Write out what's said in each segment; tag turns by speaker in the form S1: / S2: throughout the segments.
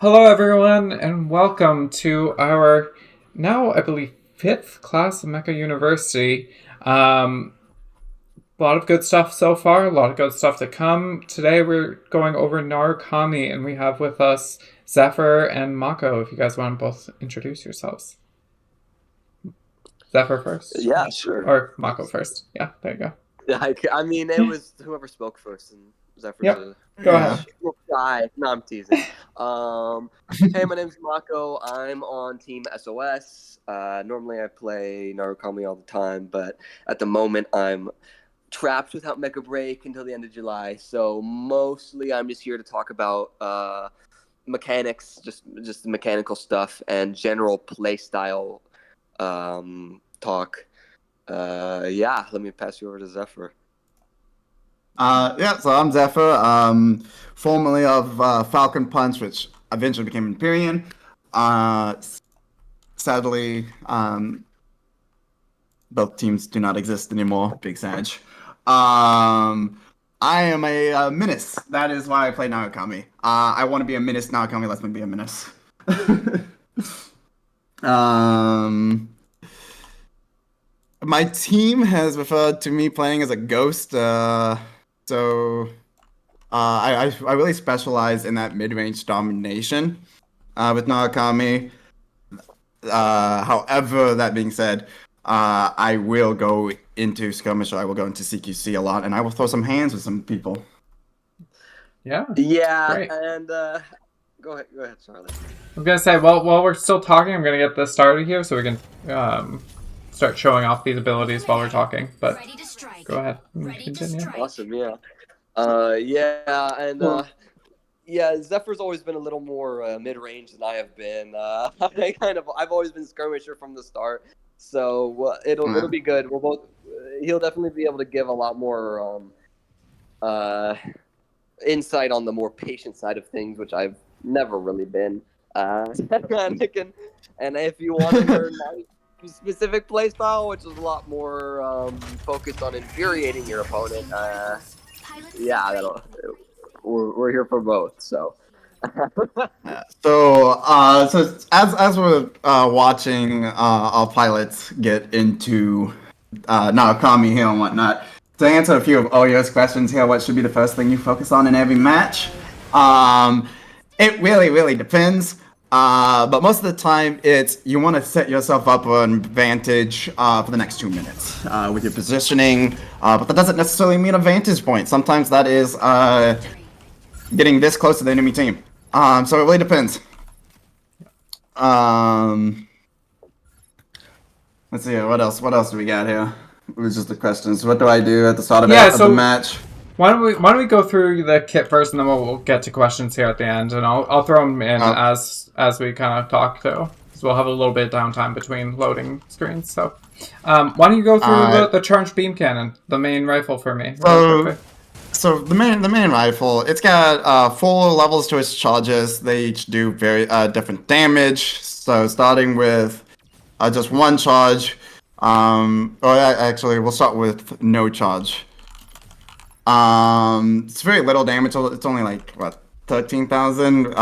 S1: Hello, everyone, and welcome to our now, I believe, fifth class of Mecha University. A lot of good stuff so far, a lot of good stuff to come. Today, we're going over Narukami, and we have with us Zephyr and Mako. If you guys want to both introduce yourselves, Zephyr first,
S2: Yeah, sure.
S1: or Mako first. Yeah, there you go.
S2: Yeah, I mean, it was whoever spoke first, and Zephyr's
S1: Yep,
S2: a
S1: go
S3: Yeah.
S1: ahead.
S2: guy. No, I'm teasing. Hey, my name's Mako. I'm on Team SOS. Normally, I play Narukami all the time, but at the moment, I'm trapped without Mecha Break until the end of July. So mostly, I'm just here to talk about mechanics, just the mechanical stuff, and general play style talk. Yeah, let me pass you over to Zephyr.
S3: So I'm Zephyr, formerly of Falcon Punch, which eventually became Empyrean. Sadly, both teams do not exist anymore. Big Sag. I am a menace. That is why I play Narukami. I want to be a menace. Narukami lets me be a menace. My team has referred to me playing as a ghost. I really specialize in that mid-range domination with Narukami. However, that being said, I will go into skirmish, or I will go into CQC a lot, and I will throw some hands with some people.
S1: Yeah,
S2: Yeah,
S1: great.
S2: and go ahead, Charlie.
S1: I'm gonna say, well, while we're still talking, I'm gonna get this started here so we can start showing off these abilities while we're talking. But go ahead, continue.
S2: Awesome, yeah. Yeah, and yeah, Zephyr's always been a little more mid-range than I have been. I've always been skirmisher from the start, so it'll be good. We'll both. He'll definitely be able to give a lot more insight on the more patient side of things, which I've never really been. And if you want to learn my specific playstyle, which is a lot more focused on infuriating your opponent, yeah, we're here for both. So.
S3: So as we're watching our pilots get into Narukami here and whatnot, to answer a few of Oyo's questions here, what should be the first thing you focus on in every match? It really depends. But most of the time, it's you want to set yourself up for an advantage for the next 2 minutes with your positioning. But that doesn't necessarily mean a vantage point. Sometimes that is getting this close to the enemy team. So it really depends. Let's see. What else? What else do we got here? It was just the questions. What do I do at the start of, of the match?
S1: Why don't we go through the kit first, and then we'll get to questions here at the end, and I'll throw them in as we kind of talk too, because we'll have a little bit of downtime between loading screens. So, why don't you go through the charged beam cannon, the main rifle for me?
S3: So the main rifle, it's got 4 levels to its charges. They each do very different damage. So starting with just 1 charge, actually we'll start with no charge. It's very little damage. It's only like what 13,000.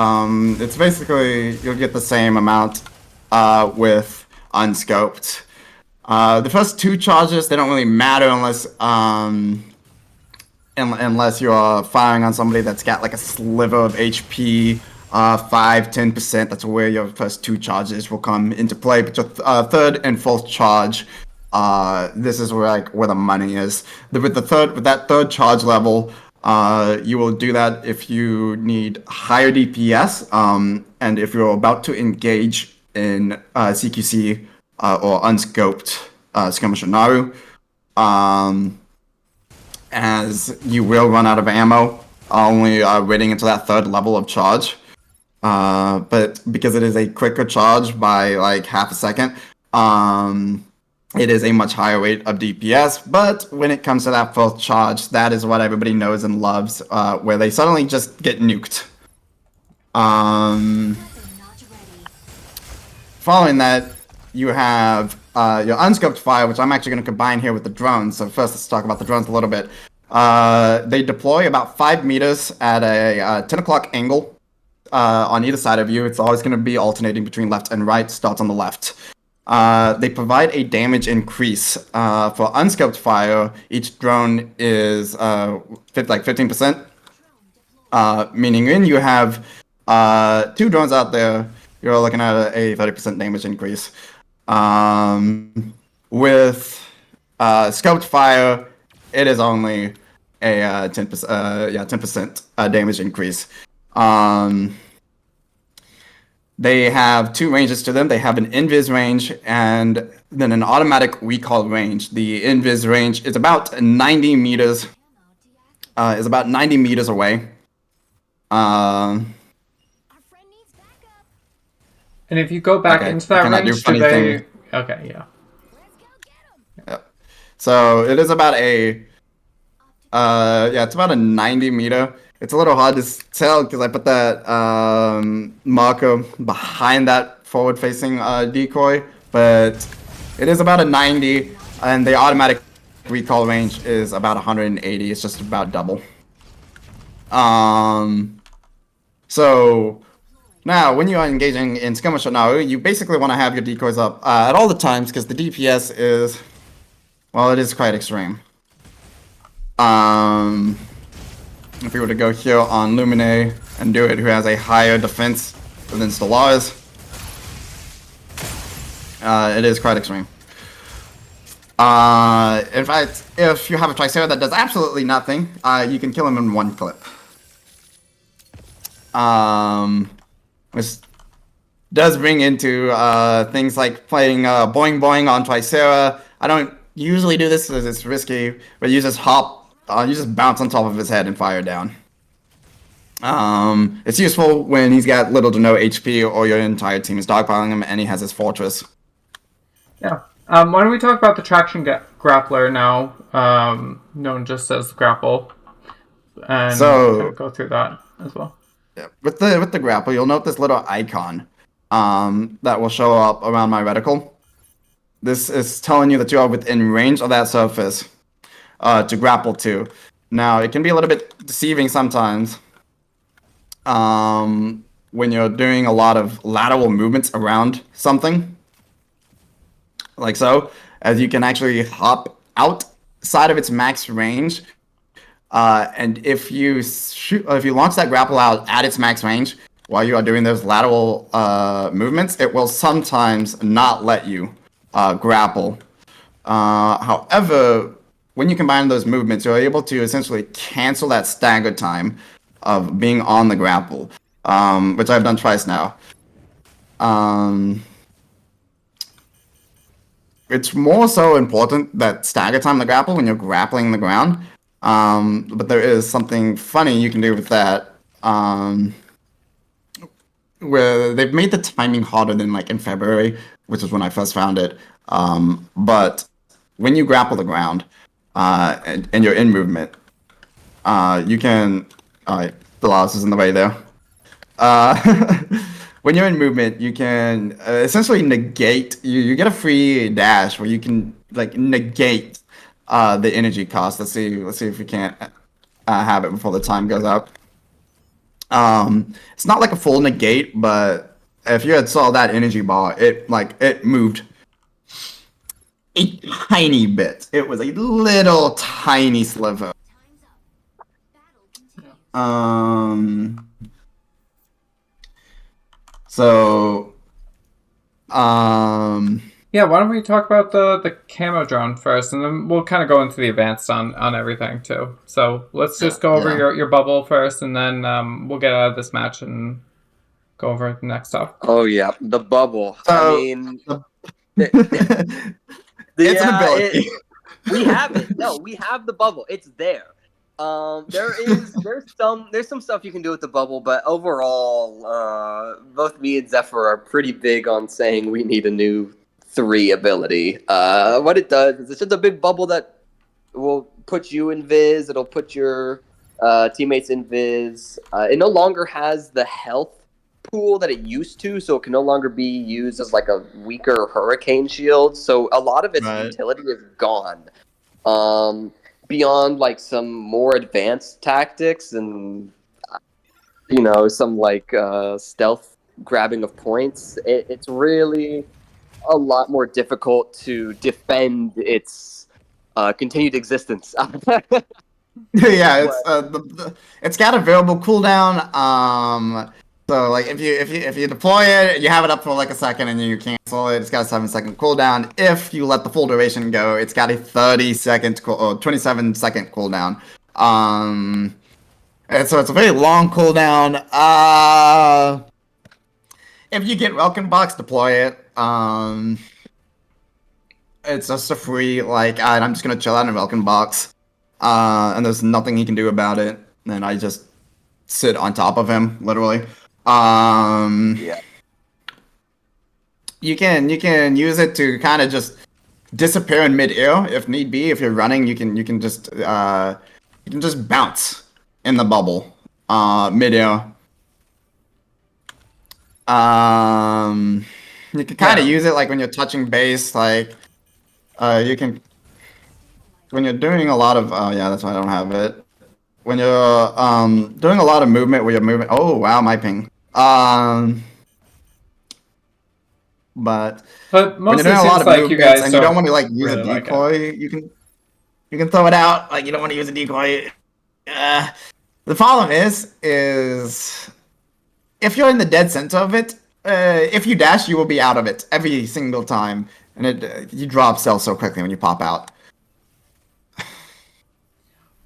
S3: It's basically you'll get the same amount with unscoped. The first 2 charges, they don't really matter unless you are firing on somebody that's got like a sliver of HP, 5-10%. That's where your first 2 charges will come into play. But your third and fourth charge, this is where the money is. With that third charge level, you will do that if you need higher DPS, and if you're about to engage in CQC or unscoped skirmisher Naru. As you will run out of ammo, only waiting until that third level of charge. But because it is a quicker charge by like half a second, it is a much higher rate of DPS. But when it comes to that fourth charge, that is what everybody knows and loves, where they suddenly just get nuked. Following that, you have your unscoped fire, which I'm actually going to combine here with the drones. So first, let's talk about the drones a little bit. They deploy about 5 meters at a 10 o'clock angle. on either side of you. It's always going to be alternating between left and right. Starts on the left. They provide a damage increase. For unscoped fire, each drone is 15%. Meaning when you have 2 drones out there, you're looking at a 30% damage increase. With scoped fire, it is only a 10% damage increase. They have 2 ranges to them. They have an invis range and then an automatic recall range. The invis range is about 90 meters. Away.
S1: And if you go back into that range, do they... Okay, yeah.
S3: Yep. So it is about a... it's about a 90 meter. It's a little hard to tell because I put that marker behind that forward-facing decoy, but it is about a 90, and the automatic recall range is about 180. It's just about double. So now when you are engaging in skirmish right now, you basically want to have your decoys up at all the times because the DPS is, well, it is quite extreme. If we were to go here on Lumine and do it, who has a higher defense than Stellaris, it is quite extreme. In fact, if you have a Tricera that does absolutely nothing, you can kill him in 1 clip. Which does bring into things like playing Boing Boing on Tricera. I don't usually do this because it's risky, but you just you just bounce on top of his head and fire down. It's useful when he's got little to no HP or your entire team is dogpiling him and he has his fortress.
S1: Yeah. Why don't we talk about the traction grappler now, known just as grapple, and kind of go through that as well.
S3: Yeah, with the grapple, you'll note this little icon that will show up around my reticle. This is telling you that you are within range of that surface to grapple to. Now, it can be a little bit deceiving sometimes when you're doing a lot of lateral movements around something. Like so, as you can actually hop outside of its max range, and if you launch that grapple out at its max range while you are doing those lateral movements, it will sometimes not let you grapple. However, when you combine those movements, you're able to essentially cancel that stagger time of being on the grapple, which I've done twice now. It's more so important that stagger time the grapple when you're grappling the ground. But there is something funny you can do with that. Where they've made the timing harder than like in February, which is when I first found it. But when you grapple the ground and you're in movement, you can... Alright, the loss is in the way there. When you're in movement, you can essentially negate. You get a free dash where you can like negate the energy cost. Let's see if we can't have it before the time goes out. It's not like a full negate, but if you had saw that energy bar, it moved a tiny bit. It was a little tiny sliver. So,
S1: yeah, why don't we talk about the camo drone first, and then we'll kind of go into the advanced on everything too. So let's just go over your bubble first, and then we'll get out of this match and go over the next stuff.
S2: Oh yeah, the bubble. I mean,
S3: it's an ability.
S2: We have it. No, we have the bubble. It's there. There's some stuff you can do with the bubble, but overall, both me and Zephyr are pretty big on saying we need a new 3 ability. What it does is it's just a big bubble that will put you in Viz. It'll put your teammates in Viz. It no longer has the health pool that it used to, so it can no longer be used as like a weaker hurricane shield. So a lot of its utility is gone. Beyond like some more advanced tactics, and some like stealth grabbing of points, it's really a lot more difficult to defend its continued existence.
S3: Yeah,
S2: But
S3: it's got a variable cooldown. So like if you deploy it, you have it up for like a second and you cancel it. It's got a 7-second cooldown. If you let the full duration go, it's got a 30-second or 27-second cooldown. And so it's a very long cooldown. If you get Welcome Box, deploy it. It's just a free, like, I'm just gonna chill out in Welcome Box. And there's nothing he can do about it. And I just sit on top of him, literally.
S2: yeah.
S3: You can use it to kind of just disappear in mid-air if need be. If you're running, you can just bounce in the bubble mid-air. You can kind of use it like when you're touching base, like you can when you're doing a lot of yeah, that's why I don't have it. When you're doing a lot of movement where you're moving. Oh wow, my ping. But when
S1: mostly
S3: you're doing a lot
S1: seems
S3: of
S1: like you
S3: movements
S1: guys
S3: and you don't
S1: don't
S3: want to like use
S1: really
S3: a
S1: like
S3: decoy, you can throw it out. Like you don't want to use a decoy. The problem is if you're in the dead center of it, if you dash, you will be out of it every single time, and you drop cells so quickly when you pop out.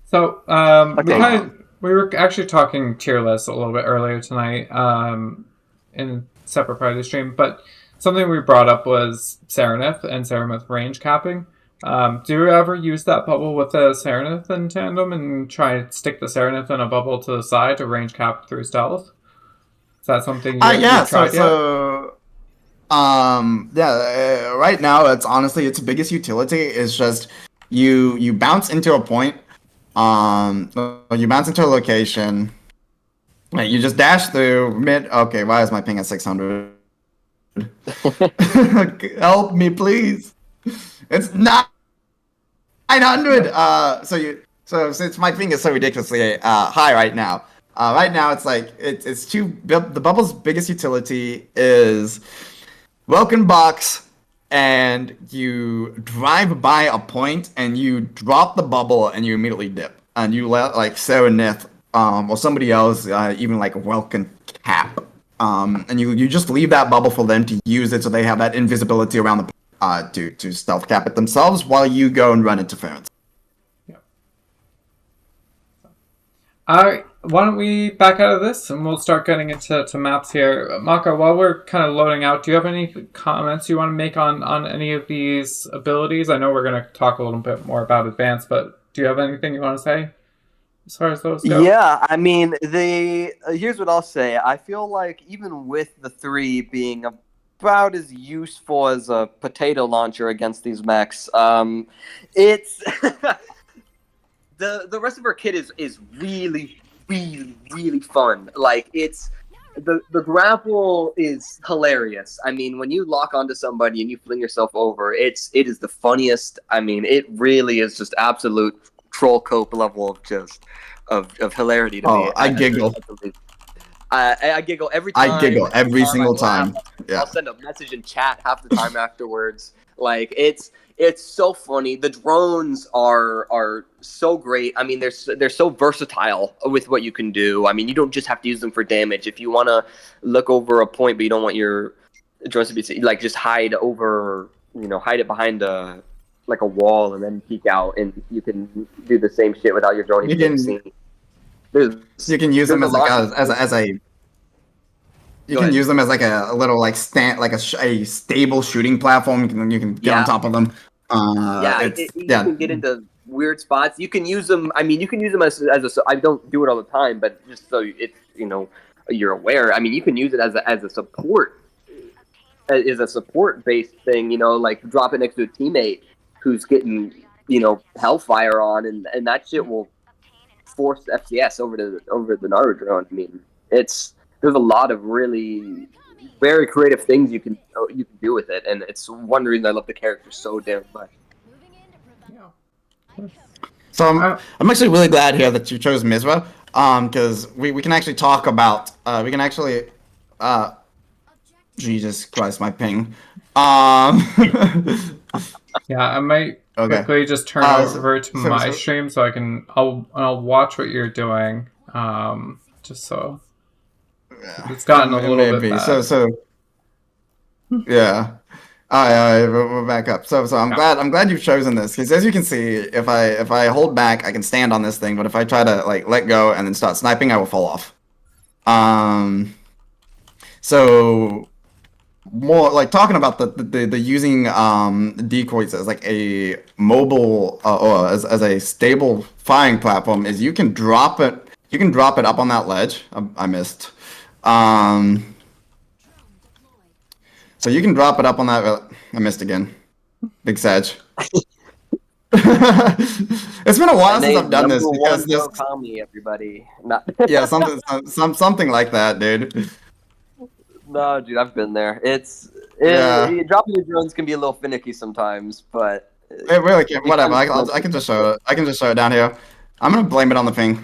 S1: So
S2: Okay.
S1: we were actually talking tier lists a little bit earlier tonight in a separate part of the stream, but something we brought up was Serenith and Serenith range capping. Do you ever use that bubble with the Serenith in tandem and try to stick the Serenith in a bubble to the side to range cap through stealth? Is that something
S3: Yeah,
S1: you've tried yet?
S3: Yeah, right now it's honestly its biggest utility is just you bounce into a point, you bounce into a location, you just dash through mid. Okay, why is my ping at 600? Help me, please. It's not 900. So since my ping is so ridiculously high right now. Right now, it's like it's too. The bubble's biggest utility is Welcome Box, and you drive by a point and you drop the bubble and you immediately dip, and you let like Serenith or somebody else even like Welcome Cap, and you just leave that bubble for them to use it so they have that invisibility around the to stealth cap it themselves while you go and run interference.
S1: Alright, why don't we back out of this and we'll start getting into maps here. Mako, while we're kind of loading out, do you have any comments you want to make on any of these abilities? I know we're going to talk a little bit more about advanced, but do you have anything you want to say as far as those go?
S2: Yeah, I mean, here's what I'll say. I feel like even with the 3 being about as useful as a potato launcher against these mechs, it's the rest of our kit is really, really, really fun. Like it's the grapple is hilarious. I mean, when you lock onto somebody and you fling yourself over, it is the funniest. I mean, it really is just absolute troll cope level of just of hilarity to me.
S3: I giggle.
S2: I giggle every time.
S3: I giggle every single
S2: laugh.
S3: time. Yeah.
S2: I'll send a message in chat half the time afterwards. Like it's so funny. The drones are so great. I mean, they're so versatile with what you can do. I mean, you don't just have to use them for damage. If you want to look over a point, but you don't want your drones to be like just hide it behind like a wall and then peek out, and you can do the same shit without your drone even being seen.
S3: You can use them as can use them as like a little like a stable shooting platform. You can get on top of them.
S2: You can get into weird spots. You can use them. I mean, you can use them as a. I don't do it all the time, but just so it's you're aware. I mean, you can use it as a support. Is a support based thing. Like drop it next to a teammate who's getting hellfire on, and that shit will force FCS over the Naru drone. I mean, there's a lot of really very creative things you can do with it, and it's one reason I love the character so damn much.
S3: So I'm actually really glad here that you chose Mizra, because we can actually talk about Jesus Christ, my ping.
S1: Yeah, I might
S3: Okay.
S1: quickly just turn over to my stream so I'll watch what you're doing. Just so it's gotten a little bit bad.
S3: Yeah. We're back up. So I'm glad you've chosen this, because as you can see, if I hold back, I can stand on this thing, but if I try to like let go and then start sniping, I will fall off. So more like talking about the using decoys as like a mobile or as a stable firing platform is you can drop it up on that ledge. I missed. So you can drop it up on that. I missed again. Big Sag. It's been a while since I've done this because this.
S2: Narukami, everybody.
S3: Yeah, something like that, dude.
S2: No, dude, I've been there. Dropping your drones can be a little finicky sometimes, but
S3: it really can. Whatever. I can just show it. I can just show it down here. I'm gonna blame it on the ping.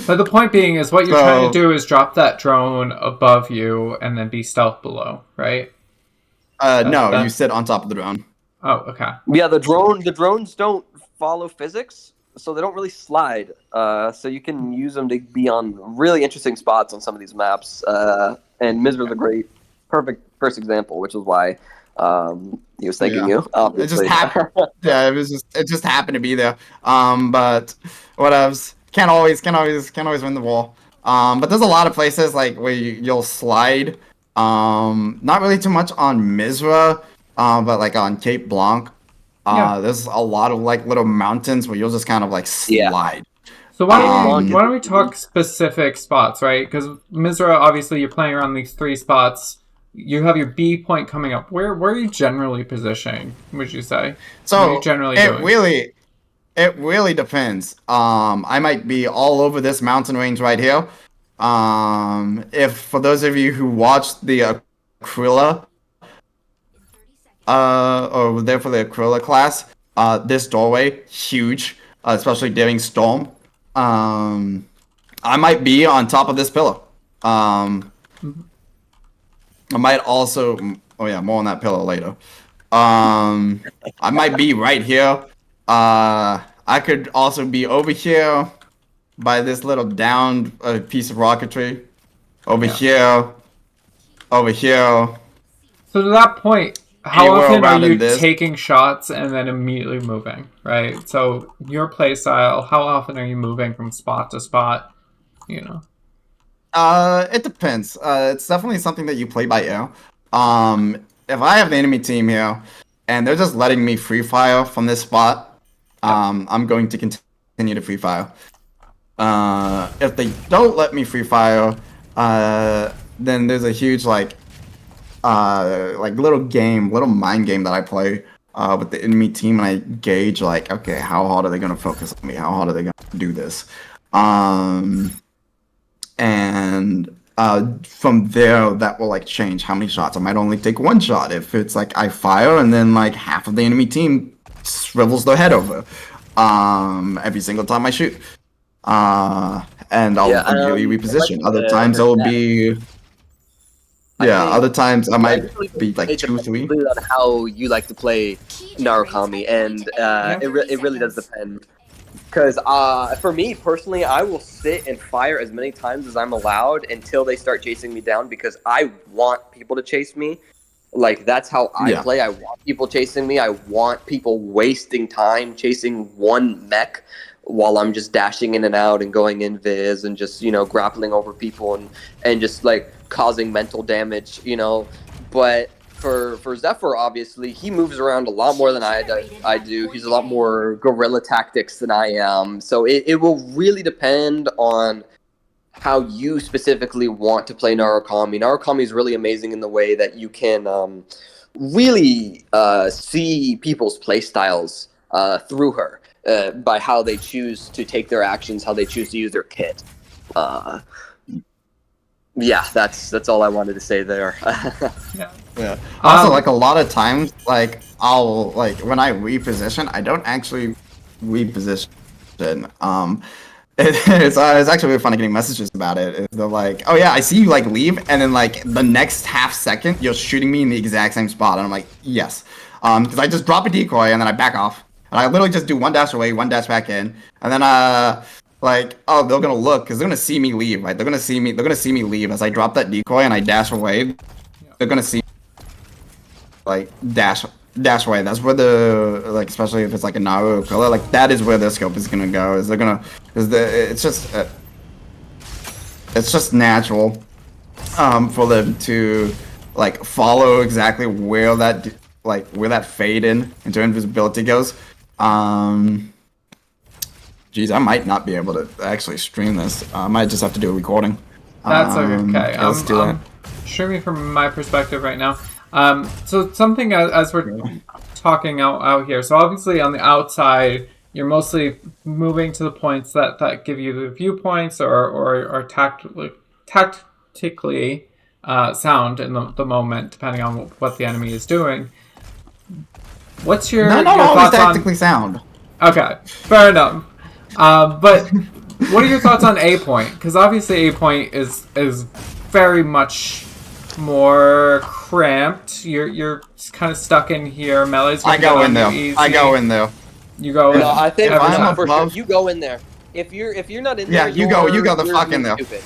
S1: But the point being is, what you're trying to do is drop that drone above you and then be stealth below, right?
S3: No, you sit on top of the drone.
S1: Oh, okay.
S2: Yeah, the drones don't follow physics, so they don't really slide. So you can use them to be on really interesting spots on some of these maps. And Mizra's a perfect first example, which is why he was thanking you. Obviously.
S3: It just happened. Yeah, it just happened to be there. But what else? Can't always win the war. But there's a lot of places like where you'll slide. Not really too much on Mizra, but like on Cape Blanc. There's a lot of like little mountains where you'll just kind of like slide.
S1: So why don't we talk specific spots, right? Because Mizra, obviously, you're playing around these 3 spots. You have your B point coming up. Where are you generally positioning? Would you say?
S3: So
S1: what are you generally doing?
S3: It really depends. I might be all over this mountain range right here. If for those of you who watched the Aquila, or there for the Aquila class, this doorway huge, especially during storm. I might be on top of this pillar. I might also. Oh yeah, more on that pillar later. I might be right here. I could also be over here by this little downed piece of rocketry. Over here.
S1: So to that point, how often are you taking shots and then immediately moving, right? So your play style, how often are you moving from spot to spot, you know?
S3: It depends. It's definitely something that you play by ear. If I have the enemy team here and they're just letting me free fire from this spot, I'm going to continue to free fire. If they don't let me free fire, then there's a huge like little mind game that I play with the enemy team, and I gauge like, okay, how hard are they gonna focus on me? How hard are they gonna do this? And from there, that will like change how many shots. I might only take 1 shot if it's like I fire and then like half of the enemy team swivels their head over every single time I shoot. And I'll immediately reposition. Other times it'll be. Other times I might be like 2, 3.
S2: On how you like to play Narukami, and it really does depend. Because for me personally, I will sit and fire as many times as I'm allowed until they start chasing me down, because I want people to chase me. Like, that's how I play. I want people chasing me. I want people wasting time chasing one mech while I'm just dashing in and out and going invis and just, grappling over people and just like causing mental damage, But for Zephyr, obviously, he moves around a lot more than I do. He's a lot more guerrilla tactics than I am. So it will really depend on how you specifically want to play Narukami. Narukami is really amazing in the way that you can really see people's play styles through her by how they choose to take their actions, how they choose to use their kit. That's all I wanted to say there.
S3: Yeah. Also, like a lot of times, like I'll when I reposition, I don't actually reposition. question. It's actually really funny getting messages about it. They're like, "Oh yeah, I see you like leave, and then like the next half second, you're shooting me in the exact same spot." And I'm like, "Yes," because I just drop a decoy and then I back off, and I literally just do one dash away, one dash back in, and then like, oh, they're gonna look because they're gonna see me leave, right? They're gonna see me leave as I drop that decoy and I dash away. They're gonna see like dash away. That's where the like, especially if it's like a Naru or Aquila, like that is where their scope is gonna go. Is they're gonna, it's just natural, for them to like follow exactly where that fade into invisibility goes. Geez, I might not be able to actually stream this. I might just have to do a recording.
S1: That's okay.
S3: Yeah, let's do that.
S1: Streaming from my perspective right now. So something as we're talking out here. So obviously on the outside, you're mostly moving to the points that give you the viewpoints or tactically sound in the moment, depending on what the enemy is doing. What's your
S3: not
S1: your
S3: always
S1: thoughts
S3: tactically
S1: on...
S3: sound.
S1: Okay, fair enough. But what are your thoughts on A point? Because obviously A point is very much more cramped. You're kind of stuck in here. Melee's
S3: I go in there. I go in there.
S1: You go in.
S2: No, I think
S3: I'm
S2: for sure
S3: above-
S2: you go in there. If you're not in
S3: Yeah,
S2: there,
S3: you go the fuck in there.
S2: Stupid.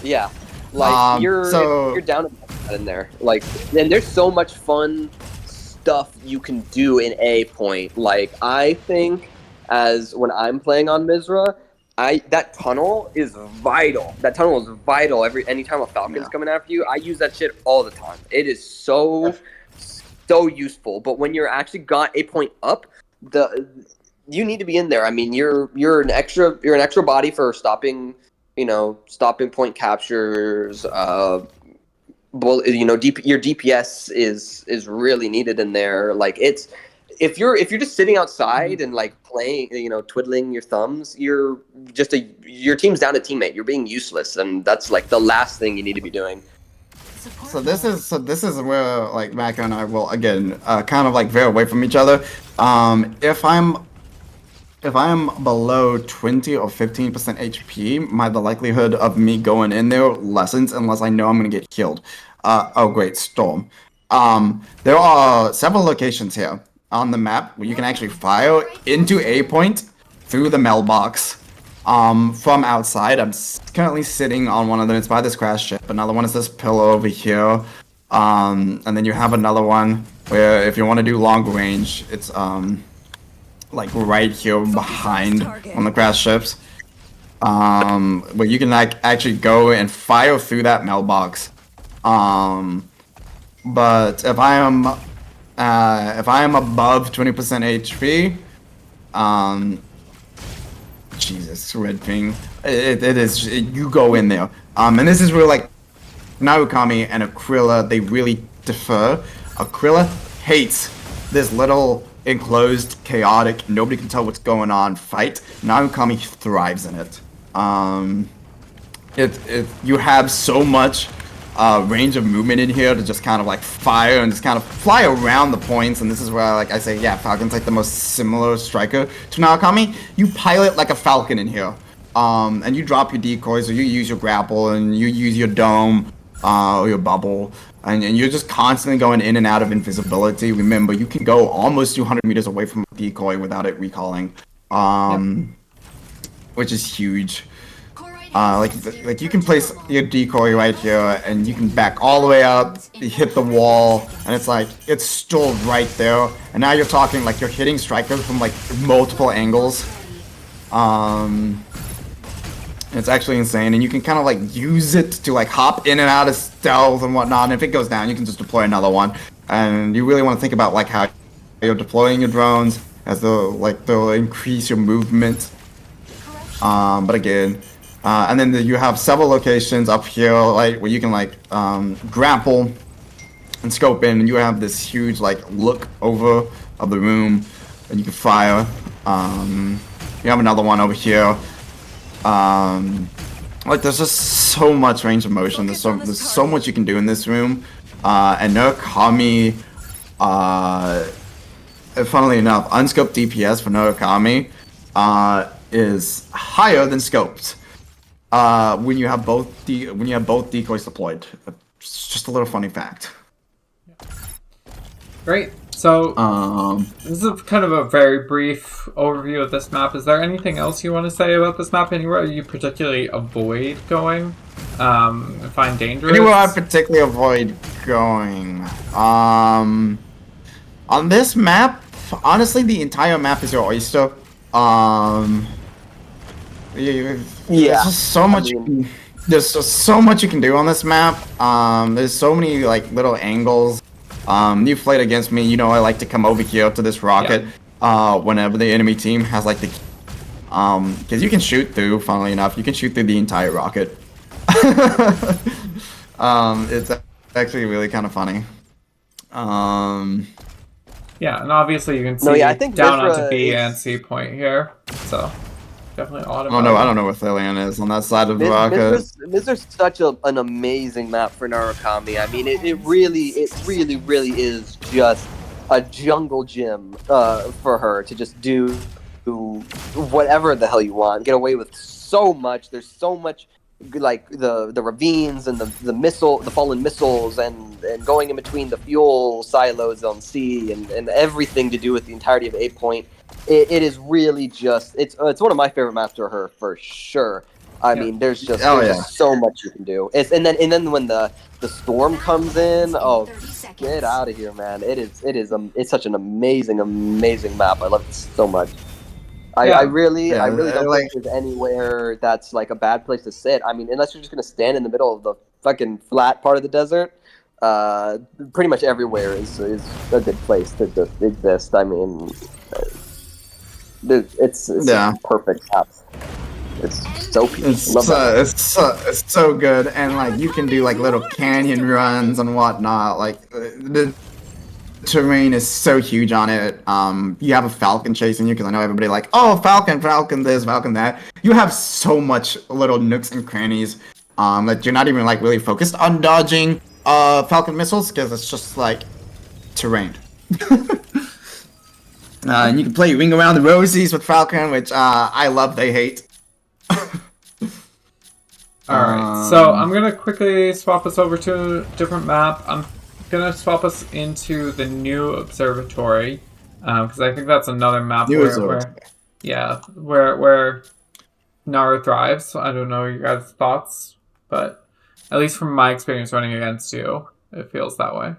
S2: Yeah, like you're down in there. Like, and there's so much fun stuff you can do in A point. Like, I think as when I'm playing on Mizra, that tunnel is vital. That tunnel is vital. Anytime a Falcon's coming after you, I use that shit all the time. It is so useful. But when you're actually got a point up, you need to be in there. I mean, you're an extra body for stopping point captures. Your DPS is really needed in there. Like, it's if you're just sitting outside and like playing, twiddling your thumbs, your team's down a teammate. You're being useless, and that's like the last thing you need to be doing.
S3: So this is where like Mako and I will again kind of like veer away from each other. If I'm below 20 or 15% HP, the likelihood of me going in there lessens unless I know I'm gonna get killed. Oh great, Storm. There are several locations here on the map where you can actually fire into A point through the mailbox from outside. I'm currently sitting on one of them. It's by this crash ship. Another one is this pillar over here. And then you have another one where if you want to do long range, it's like right here behind on the crash ships. Where you can like actually go and fire through that mailbox. But if I am above 20% HP, Jesus, red ping. It is you go in there. And this is where like Narukami and Aquila, they really differ. Aquila hates this little enclosed, chaotic, nobody can tell what's going on fight. Narukami thrives in it. You have so much range of movement in here to just kind of like fire and just kind of fly around the points, and this is where like I say, yeah, Falcon's like the most similar striker to Narukami. You pilot like a Falcon in here, and you drop your decoys, or you use your grapple, and you use your dome or your bubble, and you're just constantly going in and out of invisibility. Remember, you can go almost 200 meters away from a decoy without it recalling, which is huge. Like you can place your decoy right here, and you can back all the way up, you hit the wall, and it's like it's still right there. And now you're talking like you're hitting strikers from like multiple angles. It's actually insane, and you can kind of like use it to like hop in and out of stealth and whatnot. And if it goes down, you can just deploy another one. And you really want to think about like how you're deploying your drones, as they'll increase your movement. But again. And then you have several locations up here, like where you can like grapple and scope in, and you have this huge like look over of the room, and you can fire. You have another one over here. Like there's just so much range of motion. There's so much you can do in this room. And Narukami, funnily enough, unscoped DPS for Narukami is higher than scoped. When you have both decoys deployed. It's just a little funny fact.
S1: Great. So, this is kind of a very brief overview of this map. Is there anything else you want to say about this map? Anywhere you particularly avoid going? Find dangerous?
S3: Anywhere I particularly avoid going? On this map, honestly, the entire map is your oyster. There's just so much. There's just so much you can do on this map. There's so many like little angles. You played against me, you know I like to come over here to this rocket whenever the enemy team has like the because you can shoot through, funnily enough, you can shoot through the entire rocket. It's actually really kind of funny.
S1: Yeah, and obviously you can see
S2: I think
S1: down
S2: Mithra
S1: onto B
S2: is...
S1: and C point here, so definitely auto.
S3: Oh no, I don't know where Thalion is on that side of the rocket.
S2: Mithra's such an amazing map for Narukami. I mean, it really is just a jungle gym for her to just do whatever the hell you want, get away with so much. There's so much, like the ravines and the fallen missiles and going in between the fuel silos on C and everything to do with the entirety of A point. It is really just it's one of my favorite maps for her for sure. I mean, there's just so much you can do. And then when the storm comes in, get out of here, man! It's such an amazing map. I love it so much. I really don't think there's anywhere that's like a bad place to sit. I mean, unless you're just gonna stand in the middle of the fucking flat part of the desert, pretty much everywhere is a good place to just exist. I mean, it's perfect map. It's so peaceful.
S3: It's so good, and like you can do like little canyon runs and whatnot. Like the terrain is so huge on it. You have a falcon chasing you because I know everybody like, oh, falcon this, falcon that. You have so much little nooks and crannies that you're not even like really focused on dodging falcon missiles because it's just like terrain. And you can play Ring Around the Rosies with falcon, which I love. They hate.
S1: Alright, so I'm gonna quickly swap us over to a different map. I'm gonna swap us into the new observatory because I think that's another map where Naru thrives. I don't know your guys' thoughts, but at least from my experience running against you, it feels that way.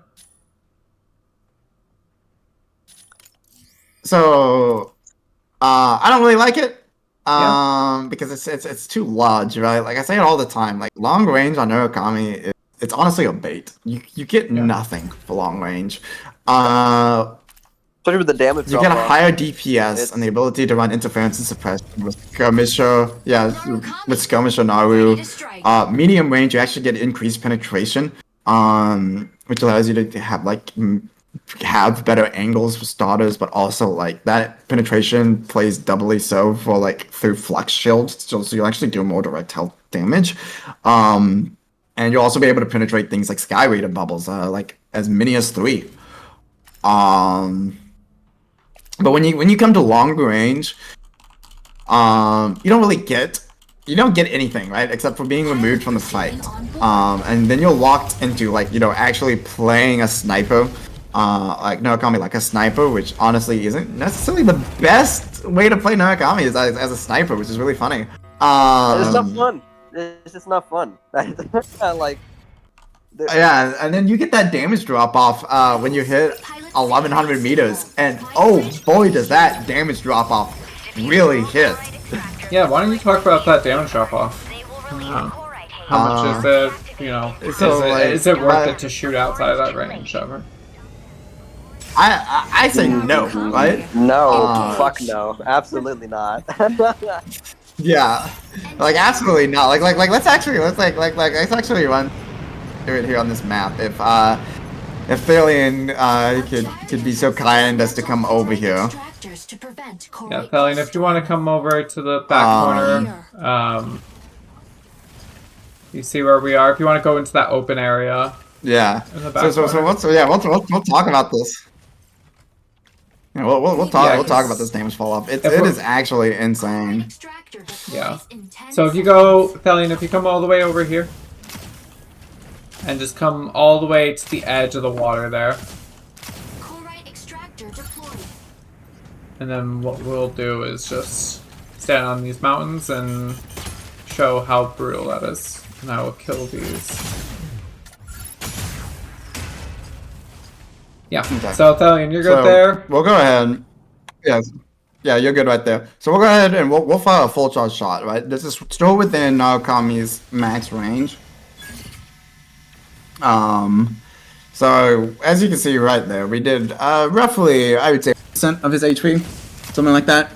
S3: So I don't really like it. Because it's too large, right? Like I say it all the time. Like long range on Narukami, it's honestly a bait. You get nothing for long range.
S2: Especially with the damage.
S3: You get a higher DPS and the ability to run interference and suppression with Skirmisher. Yeah, with Skirmisher Naru. Medium range, you actually get increased penetration, which allows you to have better angles for starters, but also like that penetration plays doubly so for like through flux shield, so you actually do more direct health damage, and you'll also be able to penetrate things like Sky Raider bubbles, like as many as 3. But when you come to longer range, you don't get anything, right, except for being removed from the fight, and then you're locked into like actually playing a sniper. Like Narukami like a sniper, which honestly isn't necessarily the best way to play Narukami as a sniper, which is really funny.
S2: It's not fun. It's just not fun. Like,
S3: yeah, and then you get that damage drop off when you hit 1100 meters, and oh boy, does that damage drop off really hit.
S1: Yeah, why don't you talk about that damage drop off? How much is it? Is it worth it to shoot outside of that range ever?
S3: I say no, right?
S2: No, fuck no, absolutely not.
S3: Yeah, like absolutely not. Like let's actually run through it here on this map. If Thalion could be so kind as to come over here.
S1: Yeah, Thalion, if you want to come over to the back corner, you see where we are. If you want to go into that open area.
S3: Yeah.
S1: In the back
S3: so we'll talk about this. Yeah, we'll talk about this damage fall off. It is actually insane.
S1: Yeah. So if you go, Thelian, if you come all the way over here, and just come all the way to the edge of the water there. And then what we'll do is just stand on these mountains and show how brutal that is. And I will kill these. Yeah. Okay. So Thelian, you're good there.
S3: We'll go ahead. Yes. Yeah, you're good right there. So we'll go ahead and we'll fire a full charge shot, right? This is still within Narukami's max range. So as you can see right there, we did roughly, I would say, % of his HP, something like that.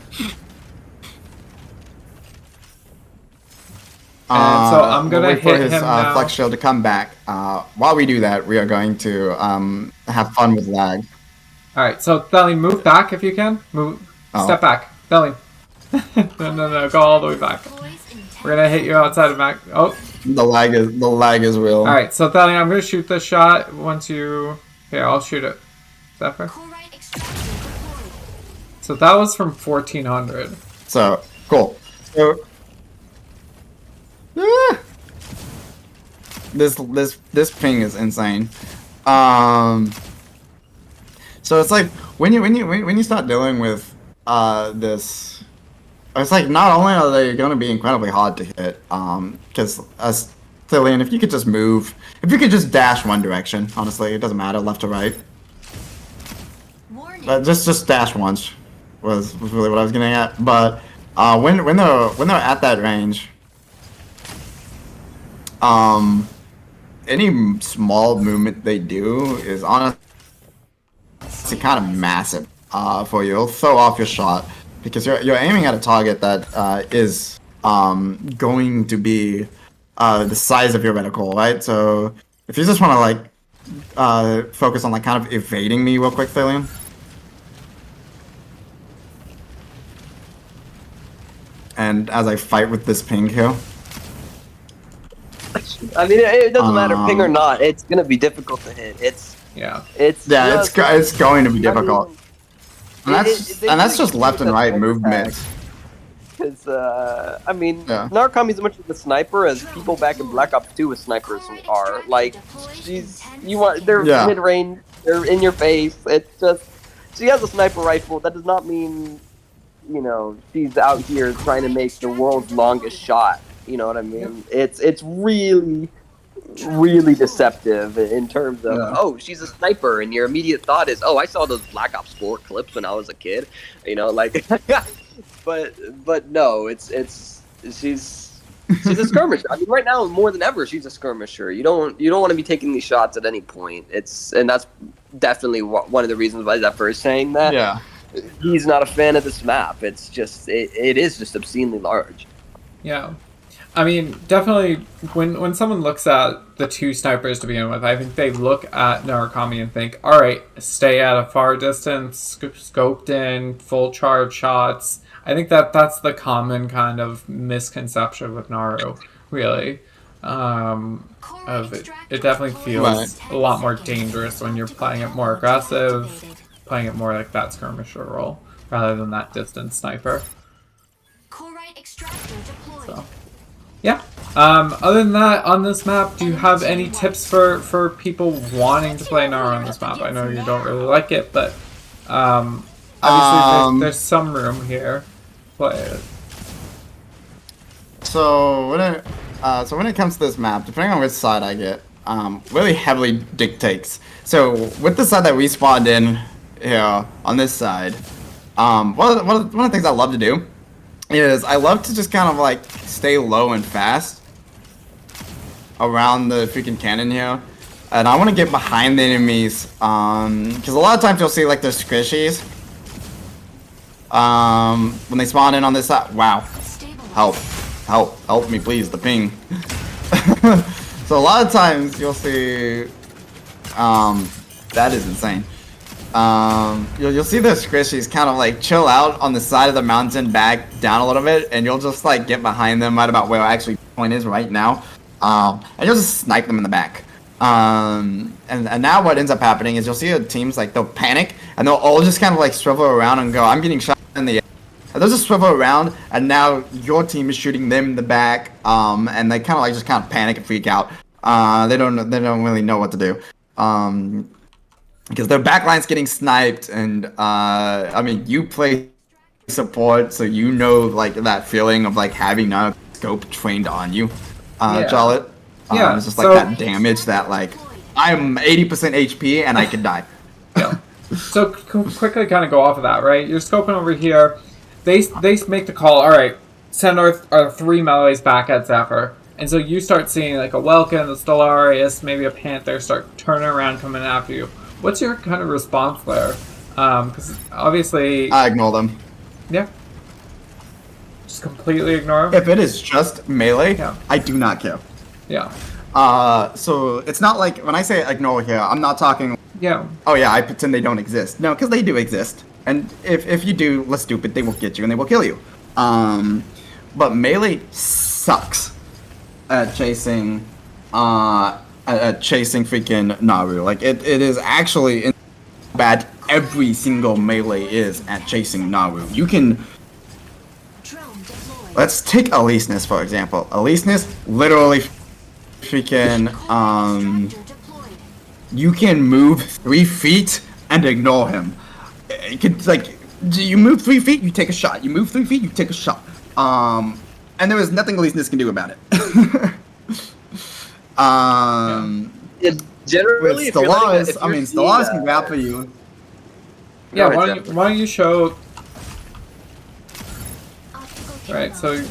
S1: And so I'm gonna hit his, him now.
S3: Flex shield to come back. While we do that, we are going to have fun with lag.
S1: All right, so Thelian, move back if you can. Move, step back, Thelian. no, go all the way back. We're gonna hit you outside of Mac. Oh.
S3: The lag is real.
S1: All right, so Thelian, I'm gonna shoot the shot once you. Here, I'll shoot it. Zephyr. So that was from 1400.
S3: So cool. So this ping is insane. So it's like when you start dealing with this, it's like not only are they going to be incredibly hard to hit, because as Thelian, if you could just move, if you could just dash one direction, honestly, it doesn't matter left or right. Just dash once was really what I was getting at. But when they're at that range, any small movement they do is honestly kind of massive for you. It'll throw off your shot because you're aiming at a target that is going to be the size of your reticle, right? So if you just want to like focus on like kind of evading me real quick, Thelian. And as I fight with this ping here.
S2: I mean, it doesn't matter ping or not. It's gonna be difficult to hit. It's
S3: going to be difficult. I mean, and that's just left and right movement.
S2: Because I mean, Narukami's as much of a sniper as people back in Black Ops 2 with snipers are. Like, they're mid range, they're in your face. It's just she has a sniper rifle. That does not mean, you know, she's out here trying to make the world's longest shot. You know what I mean? It's really, really deceptive in terms of, oh, she's a sniper, and your immediate thought is, oh, I saw those Black Ops 4 clips when I was a kid. You know, like, but no, she's a skirmisher. I mean, right now more than ever, she's a skirmisher. You don't want to be taking these shots at any point. And that's definitely one of the reasons why Zephyr is saying that.
S3: Yeah.
S2: He's not a fan of this map. It's just it is just obscenely large.
S1: Yeah. I mean, definitely, when someone looks at the two snipers to begin with, I think they look at Narukami and think, all right, stay at a far distance, scoped in, full charge shots. I think that's the common kind of misconception with Naru, really. It definitely feels a lot more dangerous when you're playing it more aggressive, playing it more like that skirmisher role, rather than that distance sniper. So. Yeah. Other than that, on this map, do you have any tips for people wanting to play Naru on this map? I know you don't really like it, but obviously there's some room here. Play it.
S3: So when it comes to this map, depending on which side I get, really heavily dictates. So with the side that we spawned in here on this side, one of the things I love to do is I love to just kind of like stay low and fast around the freaking cannon here, and I want to get behind the enemies because a lot of times you'll see like there's squishies when they spawn in on this side. Wow, help me please, the ping. So a lot of times you'll see that is insane. You'll see the squishies kind of like chill out on the side of the mountain, back down a little bit, and you'll just like get behind them right about where actually point is right now, and you'll just snipe them in the back. And now what ends up happening is you'll see the teams like they'll panic and they'll all just kind of like swivel around and go, I'm getting shot in the air. And they'll just swivel around and now your team is shooting them in the back. And they kind of like just kind of panic and freak out. They don't really know what to do. Because their backline's getting sniped and I mean you play support, so you know like that feeling of like having a scope trained on you, Charlotte.
S1: Yeah,
S3: it's just like that damage that like I'm 80% HP and I could die.
S1: Yeah. So quickly kind of go off of that, right? You're scoping over here. They make the call. All right, send our 3 melees back at Zephyr, and so you start seeing like a Welkin, a Stellaris, maybe a Panther start turning around coming after you. What's your kind of response there? Because obviously
S3: I ignore them.
S1: Yeah. Just completely ignore them.
S3: If it is just melee,
S1: Yeah.
S3: I do not care.
S1: Yeah.
S3: So it's not like when I say ignore here, I'm not talking.
S1: Yeah.
S3: Oh yeah, I pretend they don't exist. No, because they do exist. And if you do look stupid, they will get you and they will kill you. But melee sucks at chasing freaking Naru. Like it is actually bad. Every single melee is at chasing Naru. You can. Let's take Aleseness for example. Aleseness literally freaking you can move 3 feet and ignore him. You could like you move 3 feet, you take a shot. You move 3 feet, you take a shot. And there is nothing Aleseness can do about it.
S2: Generally,
S3: with Stellaris, I mean Stellaris can grab for you.
S1: Yeah, why don't you show... Right, so...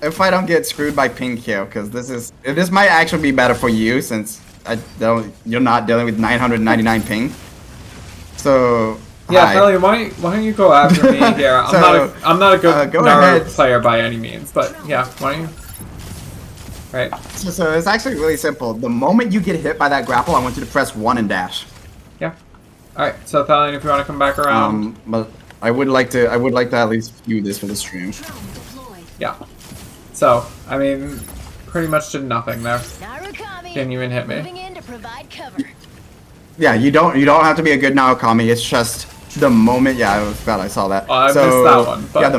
S3: If I don't get screwed by pink here, because this might actually be better for you since you're not dealing with 999 ping. So
S1: yeah, Kelly, why don't you go after me here? I'm not a good Naru player by any means, but yeah, why don't you? Right.
S3: So it's actually really simple. The moment you get hit by that grapple, I want you to press 1 and dash.
S1: Yeah. All right. So Thalion, if you want to come back around.
S3: But I would like to at least view this for the stream.
S1: Yeah. So I mean, pretty much did nothing there. Didn't even hit me.
S3: Yeah, you don't have to be a good Narukami. It's just the moment. Yeah, I was glad I saw that.
S1: Oh, I missed that one. But...
S3: yeah, the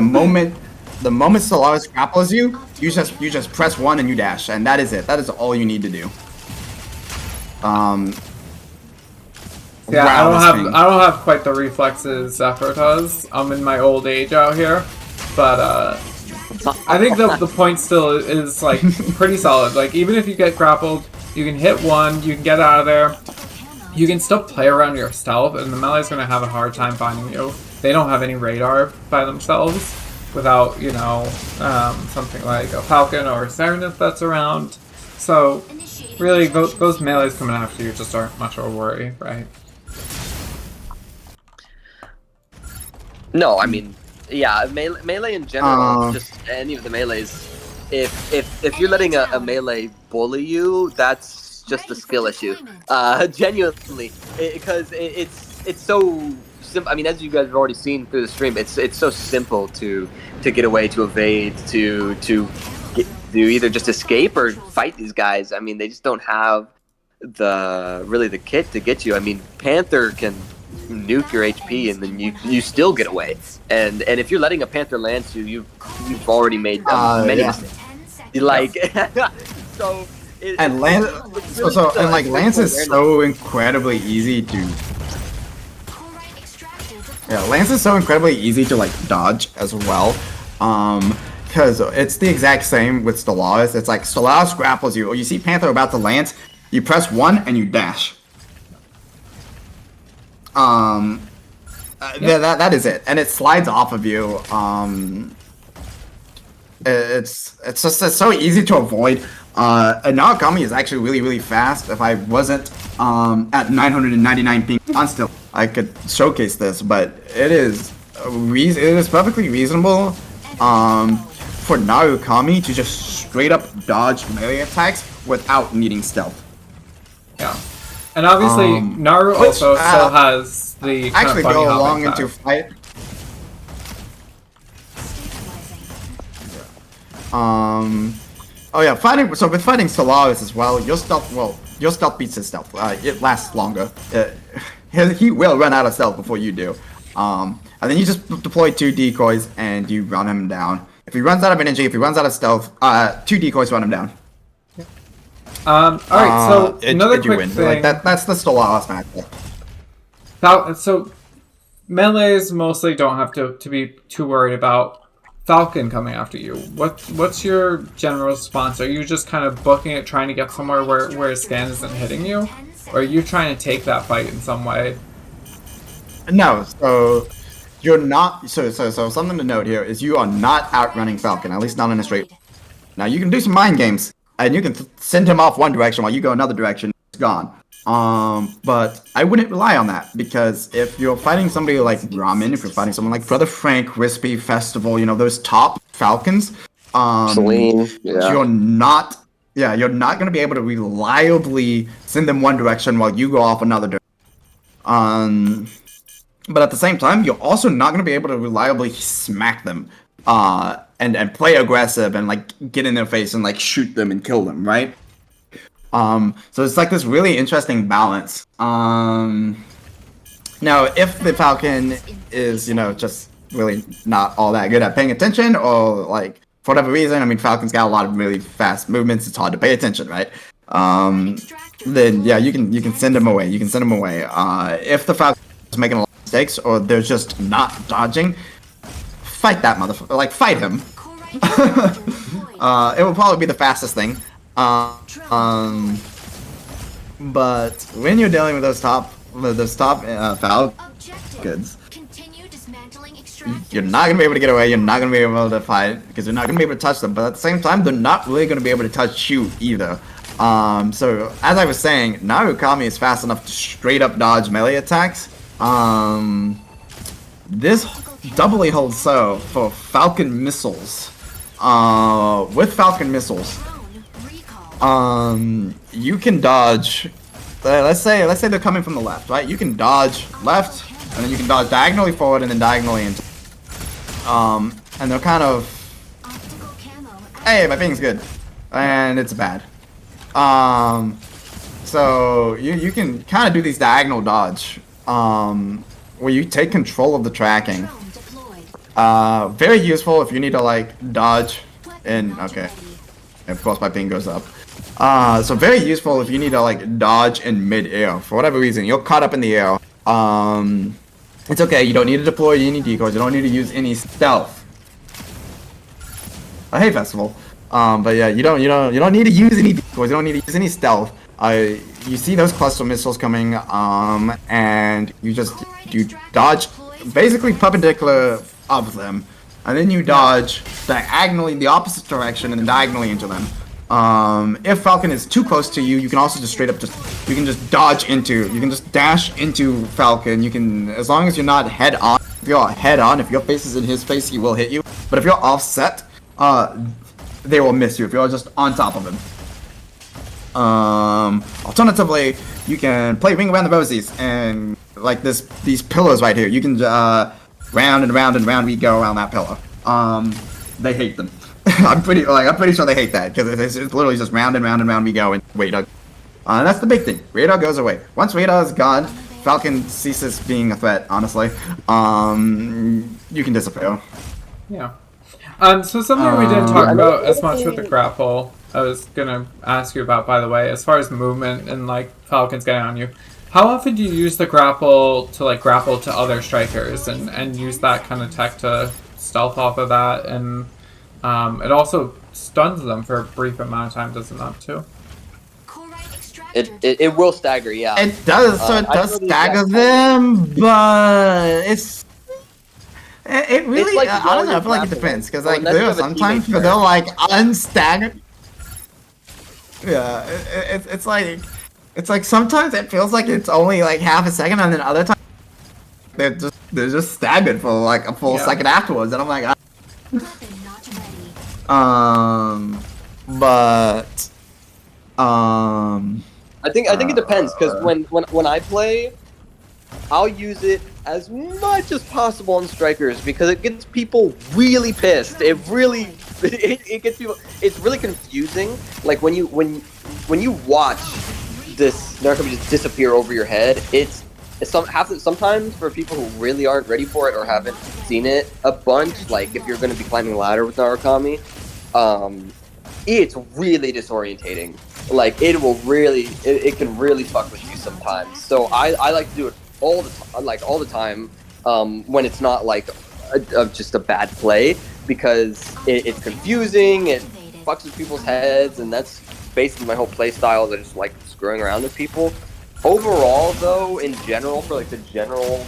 S3: moment Stellaris grapples you, you just press 1 and you dash, and that is it. That is all you need to do.
S1: Yeah, I don't have quite the reflexes Zephyr does. I'm in my old age out here, but I think the point still is like pretty solid. Like even if you get grappled, you can hit 1, you can get out of there. You can still play around your stealth, and the melee's gonna have a hard time finding you. They don't have any radar by themselves without, you know, something like a Falcon or a Serenith that's around. So really, those melees coming after you just aren't much of a worry, right?
S2: No, I mean, yeah, melee in general, just any of the melees. If you're letting a melee bully you, that's just a skill issue. Genuinely, because it's so simple. I mean, as you guys have already seen through the stream, it's so simple to get away, to evade, to either just escape or fight these guys. I mean, they just don't have the kit to get you. I mean, Panther can nuke your HP and then you still get away. And if you're letting a Panther lance you, you've already made many mistakes. Like so.
S3: And Lance is so incredibly easy to. Yeah, Lance is so incredibly easy to like dodge as well. Because it's the exact same with Stellaris. It's like Stellaris grapples you, or you see Panther about to lance, you press 1 and you dash. That is it, and it slides off of you. It's so easy to avoid. And Narukami is actually really fast. If I wasn't at 999 ping constant, I could showcase this, but it is perfectly reasonable for Narukami to just straight up dodge melee attacks without needing stealth.
S1: Yeah, and obviously Naru also still has the kind
S3: actually
S1: of funny
S3: go along
S1: hopping
S3: into
S1: attack.
S3: fight. Oh yeah, fighting. So with fighting Stellaris as well, your stealth. Well, your stealth beats his stealth. It lasts longer. He will run out of stealth before you do. And then you just deploy 2 decoys and you run him down. If he runs out of energy, if he runs out of stealth, 2 decoys run him down.
S1: Alright, so another quick thing.
S3: Like that's the Stellaris match.
S1: So melees mostly don't have to be too worried about Falcon coming after you. What's your general response? Are you just kind of booking it, trying to get somewhere where his stand isn't hitting you? Or are you trying to take that fight in some way?
S3: No, so you're not. So something to note here is you are not outrunning Falcon, at least not in a straight. Now you can do some mind games, and you can send him off one direction while you go another direction. It's gone. But I wouldn't rely on that, because if you're fighting somebody like Ramen, if you're fighting someone like Brother Frank, Crispy, Festival, you know, those top Falcons,
S2: Celine, yeah.
S3: you're not going to be able to reliably send them one direction while you go off another direction. But at the same time, you're also not going to be able to reliably smack them, and play aggressive and like get in their face and like shoot them and kill them, right? So it's like this really interesting balance. Now, if the Falcon is, you know, just really not all that good at paying attention, or like for whatever reason, I mean, Falcon's got a lot of really fast movements. It's hard to pay attention, right? Then yeah, you can send him away. You can send him away. If the Falcon's making a lot of mistakes, or they're just not dodging, fight that motherfucker. Like, fight him. It will probably be the fastest thing. But when you're dealing with those top Falcons, you're not gonna be able to get away. You're not gonna be able to fight because you're not gonna be able to touch them. But at the same time, they're not really gonna be able to touch you either. So as I was saying, Narukami is fast enough to straight up dodge melee attacks. This doubly holds so for Falcon missiles. With Falcon missiles, you can dodge. Let's say they're coming from the left, right? You can dodge left, and then you can dodge diagonally forward and then diagonally into. And they're kind of, hey, my ping's good, and it's bad. So you can kind of do these diagonal dodge, where you take control of the tracking. Very useful if you need to like dodge, and okay, of course my ping goes up. So very useful if you need to like dodge in mid-air for whatever reason. You're caught up in the air. It's okay. You don't need to deploy any decoys. You don't need to use any stealth. Hey, Festival. But yeah, you don't need to use any decoys. You don't need to use any stealth. You see those cluster missiles coming, and you dodge basically perpendicular of them, and then you dodge diagonally the opposite direction and then diagonally into them. If Falcon is too close to you, you can also just straight up you can just dash into Falcon. You can, as long as you're not head on. If you're head on, if your face is in his face, he will hit you. But if you're offset, they will miss you if you're just on top of him. Alternatively, you can play Ring Around the Rosies, and like these pillars right here, you can round and round and round we go around that pillar. They hate them. I'm pretty sure they hate that, because it's literally just round and round and round we go, and radar. That's the big thing. Radar goes away. Once radar is gone, Falcon ceases being a threat. Honestly, you can disappear.
S1: Yeah. So something we didn't talk about as much with the grapple, I was gonna ask you about, by the way, as far as movement and like Falcons getting on you. How often do you use the grapple to like grapple to other strikers and use that kind of tech to stealth off of that? And it also stuns them for a brief amount of time, does it not too?
S2: It will stagger, yeah.
S3: It does, so it does stagger them, but it really, like, I don't know, I feel like it depends, because like there are sometimes where they're like unstaggered. Yeah, it's like sometimes it feels like it's only like half a second, and then other times they're just staggered for like a full second afterwards, and I'm like,
S2: I think it depends, because when I play, I'll use it as much as possible on strikers, because it gets people really pissed. It gets people. It's really confusing. Like when you watch this Narukami just disappear over your head. Sometimes for people who really aren't ready for it or haven't seen it a bunch, like if you're going to be climbing a ladder with Narukami, it's really disorientating. Like it can really fuck with you sometimes. So I like to do it all the time, when it's not like just a bad play, because it's confusing, it fucks with people's heads, and that's basically my whole play style. That just like screwing around with people. Overall, though, in general, for like the general,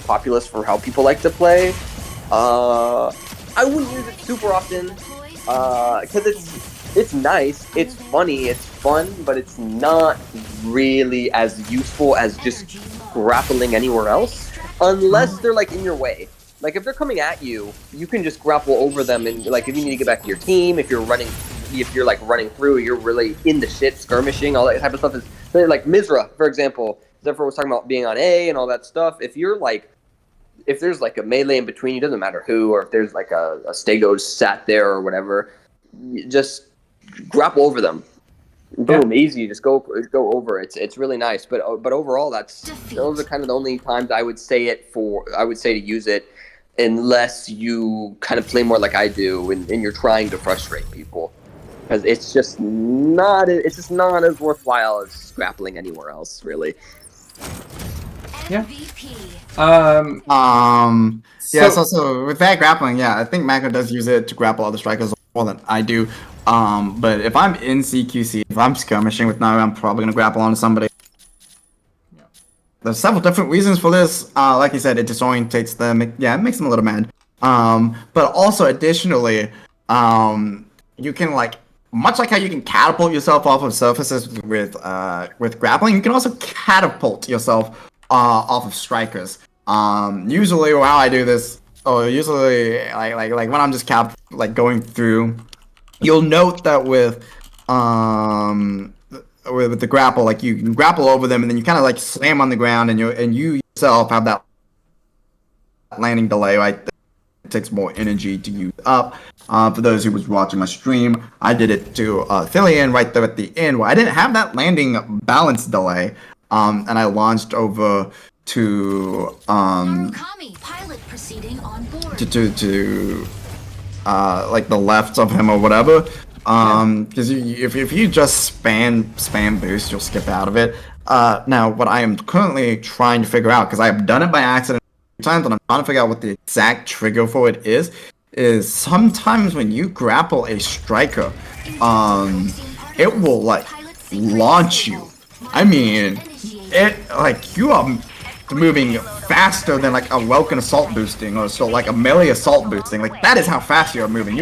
S2: populace for how people like to play, I wouldn't use it super often, because it's nice, it's funny, it's fun, but it's not really as useful as just grappling anywhere else, unless they're like in your way. Like if they're coming at you, you can just grapple over them, and like if you need to get back to your team, if you're like running through, you're really in the shit, skirmishing, all that type of stuff. Is like Mizra, for example. Zephyr was talking about being on A and all that stuff. If there's like a melee in between, it doesn't matter who, or if there's like a Stego sat there or whatever, just grapple over them. Boom, easy. Just go over. It's really nice. But overall, those are kind of the only times I would say to use it, unless you kind of play more like I do, and you're trying to frustrate people, because it's just not as worthwhile as grappling anywhere else, really.
S1: Yeah.
S3: So with that grappling, yeah, I think Mako does use it to grapple other strikers more than I do. But if I'm in CQC, if I'm skirmishing with Naru, I'm probably gonna grapple onto somebody. Yeah. There's several different reasons for this. Like you said, it disorientates them. Yeah, it makes them a little mad. But also additionally, you can much like how you can catapult yourself off of surfaces with grappling, you can also catapult yourself off of strikers. Usually how I do this, usually like when I'm just going through, you'll note that with the grapple, like you can grapple over them, and then you kind of like slam on the ground, and you yourself have that landing delay, right? It takes more energy to use up. For those who was watching my stream, I did it to Thillian right there at the end, where I didn't have that landing balance delay, and I launched over to
S4: Narukami, pilot proceeding on board.
S3: to like the left of him or whatever. Because if you just spam boost, you'll skip out of it. Now, what I am currently trying to figure out, because I have done it by accident times, and I'm trying to figure out what the exact trigger for it is sometimes when you grapple a striker, it will like launch you. I mean, you are moving faster than like a Welkin assault boosting, or so like a melee assault boosting. Like that is how fast you are moving.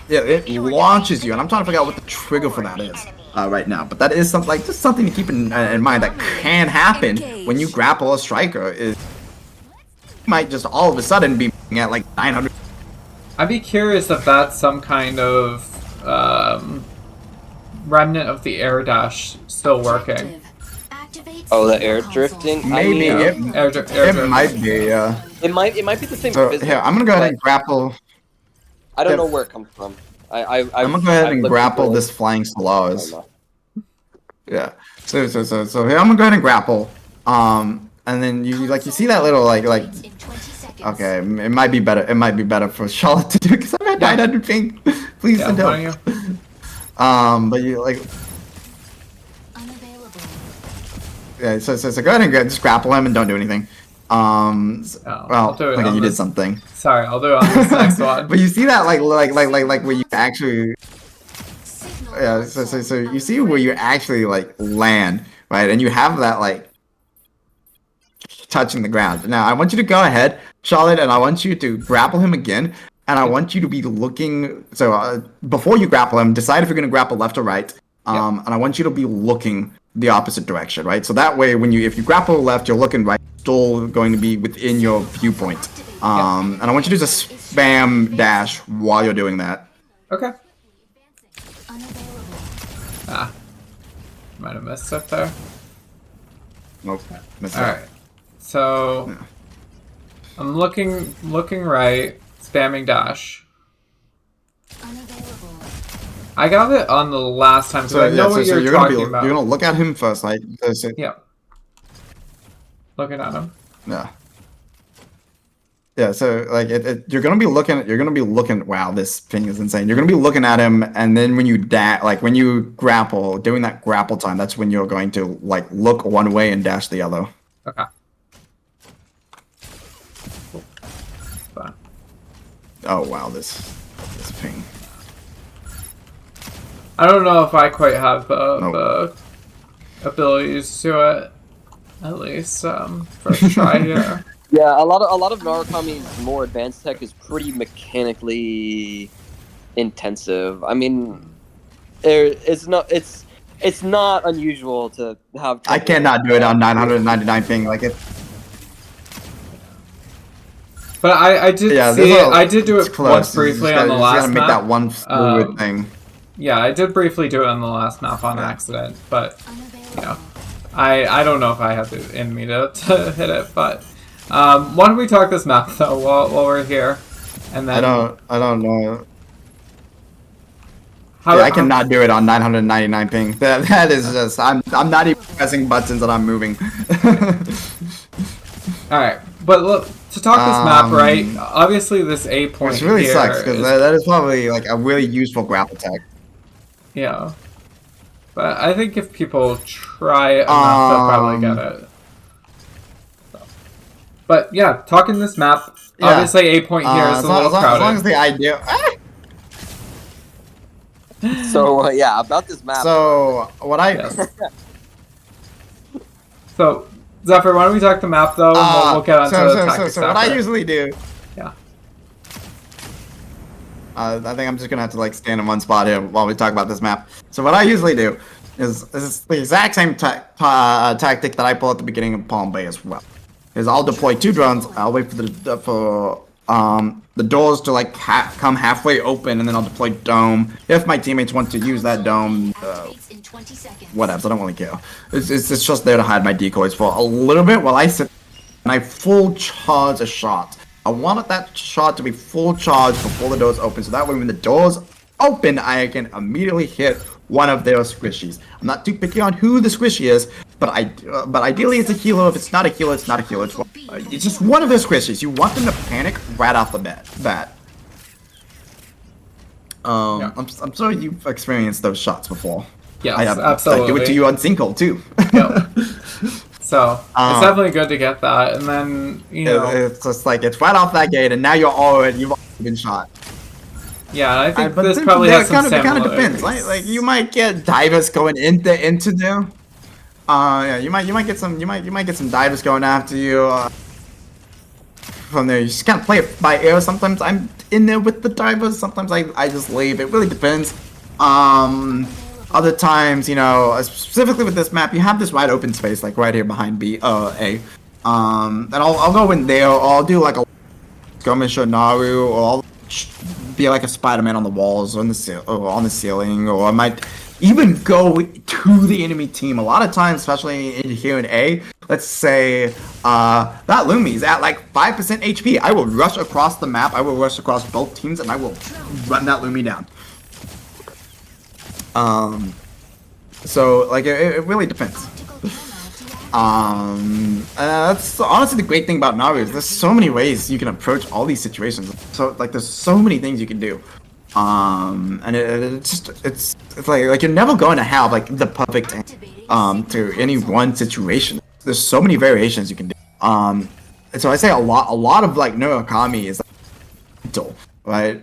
S3: It launches you, and I'm trying to figure out what the trigger for that is right now. But that is something just something to keep in mind that can happen when you grapple a striker. Is might just all of a sudden be at like 900.
S1: I'd be curious if that's some kind of remnant of the air dash still working.
S2: Oh, the air drifting?
S3: Maybe it might be. Yeah.
S2: It might be the same.
S3: So here, I'm gonna go ahead and grapple.
S2: I don't know where it comes from. I'm
S3: gonna go ahead and grapple this flying Solaris. Yeah. So here I'm gonna go ahead and grapple. And then you see that little like. Okay, it might be better. It might be better for Charlotte to do because I'm at 900 ping. Please don't. But you like. Yeah, so go ahead and just grapple him and don't do anything. Okay, you did something.
S1: Sorry, I'll do it on this next one.
S3: But you see that like where you actually. Yeah, so you see where you actually like land, right? And you have that like touching the ground. Now I want you to go ahead, Charlotte, and I want you to grapple him again, and I want you to be looking. So before you grapple him, decide if you're going to grapple left or right. And I want you to be looking the opposite direction, right? So that way, if you grapple left, you're looking right, still going to be within your viewpoint. And I want you to just spam dash while you're doing that.
S1: Okay. Might have missed it there.
S3: Nope.
S1: Alright. So I'm looking right, spamming dash. I got it on the last time, so I know what you're talking about.
S3: You're gonna look at him first, like
S1: yeah. Looking at him.
S3: Yeah. Yeah, so like you're gonna be looking. Wow, this thing is insane. You're gonna be looking at him, and then when you when you grapple, doing that grapple time, that's when you're going to like look one way and dash the other.
S1: Okay. Cool. Fine.
S3: Oh wow, this ping.
S1: I don't know if I quite have the abilities to it. At least first try here.
S2: Yeah, a lot of Narukami's more advanced tech is pretty mechanically intensive. I mean, it's not unusual to have.
S3: I cannot do it on 999 ping like it.
S1: But I did see it. I did do it once briefly on the last map.
S3: Make that one fluid thing.
S1: Yeah, I did briefly do it on the last map on accident, but you know, I don't know if I have it in me to hit it, but. Why don't we talk this map though while we're here, and then
S3: I don't know. I cannot do it on 999 ping. That is just I'm not even pressing buttons and I'm moving.
S1: All right, but look to talk this map right. Obviously, this A point
S3: which really
S1: here
S3: sucks because that is probably like a really useful grapple tech.
S1: Yeah, but I think if people try enough, they'll probably get it. But yeah, talking this map, obviously A point here is a little crowded.
S3: As long as the idea.
S2: So yeah, about this map.
S3: So what I.
S1: Yes. So Zephyr, why don't we talk the map though? And we'll get onto the tactics.
S3: So what I usually do.
S1: Yeah.
S3: I think I'm just gonna have to like stand in one spot here while we talk about this map. So what I usually do is the exact same tactic that I pull at the beginning of Palm Bay as well. Is I'll deploy 2 drones. I'll wait for the doors to like come halfway open, and then I'll deploy dome. If my teammates want to use that dome, whatever. I don't really care. It's just there to hide my decoys for a little bit while I sit and I full charge a shot. I wanted that shot to be full charge before the doors open, so that way when the doors open, I can immediately hit one of their squishies. I'm not too picky on who the squishy is, but ideally it's a healer. If it's not a healer, it's not a healer. It's just one of their squishies. You want them to panic right off the bat. I'm sure you've experienced those shots before.
S1: Yes,
S3: I have,
S1: absolutely.
S3: I do it to you on Single too.
S1: Yep. So it's definitely good to get that, and then you know
S3: it's just like it's right off that gate, and now you've already been shot.
S1: Yeah, I think this probably has some similarities. It kind of depends.
S3: Like you might get divers going into there. Yeah, you might get some divers going after you. From there, you just kind of play it by ear. Sometimes I'm in there with the divers. Sometimes I just leave. It really depends. Other times, you know, specifically with this map, you have this wide open space, like right here behind A. And I'll go in there, or I'll do like a skirmish or Naru, or I'll be like a Spider-Man on the walls or on the ceiling, or I might even go to the enemy team. A lot of times, especially here in A, let's say that Lumi's at like 5% HP. I will rush across the map. I will rush across both teams, and I will run that Lumi down. So like it really depends. That's honestly the great thing about Naru is there's so many ways you can approach all these situations. So like there's so many things you can do. And it's like you're never going to have like the perfect to any one situation. There's so many variations you can do. And so I say a lot of like Narukami is mental, right?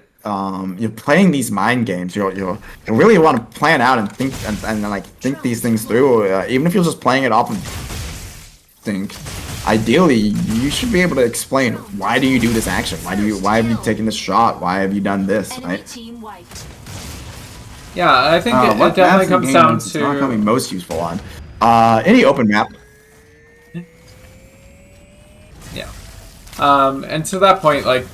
S3: You're playing these mind games. You really want to plan out and think and like think these things through. Even if you're just playing it off and think, ideally you should be able to explain why do you do this action? Why have you taken this shot? Why have you done this? Right?
S1: Yeah, I think it definitely comes down to
S3: Narukami most useful on any open map.
S1: Yeah, and to that point, like.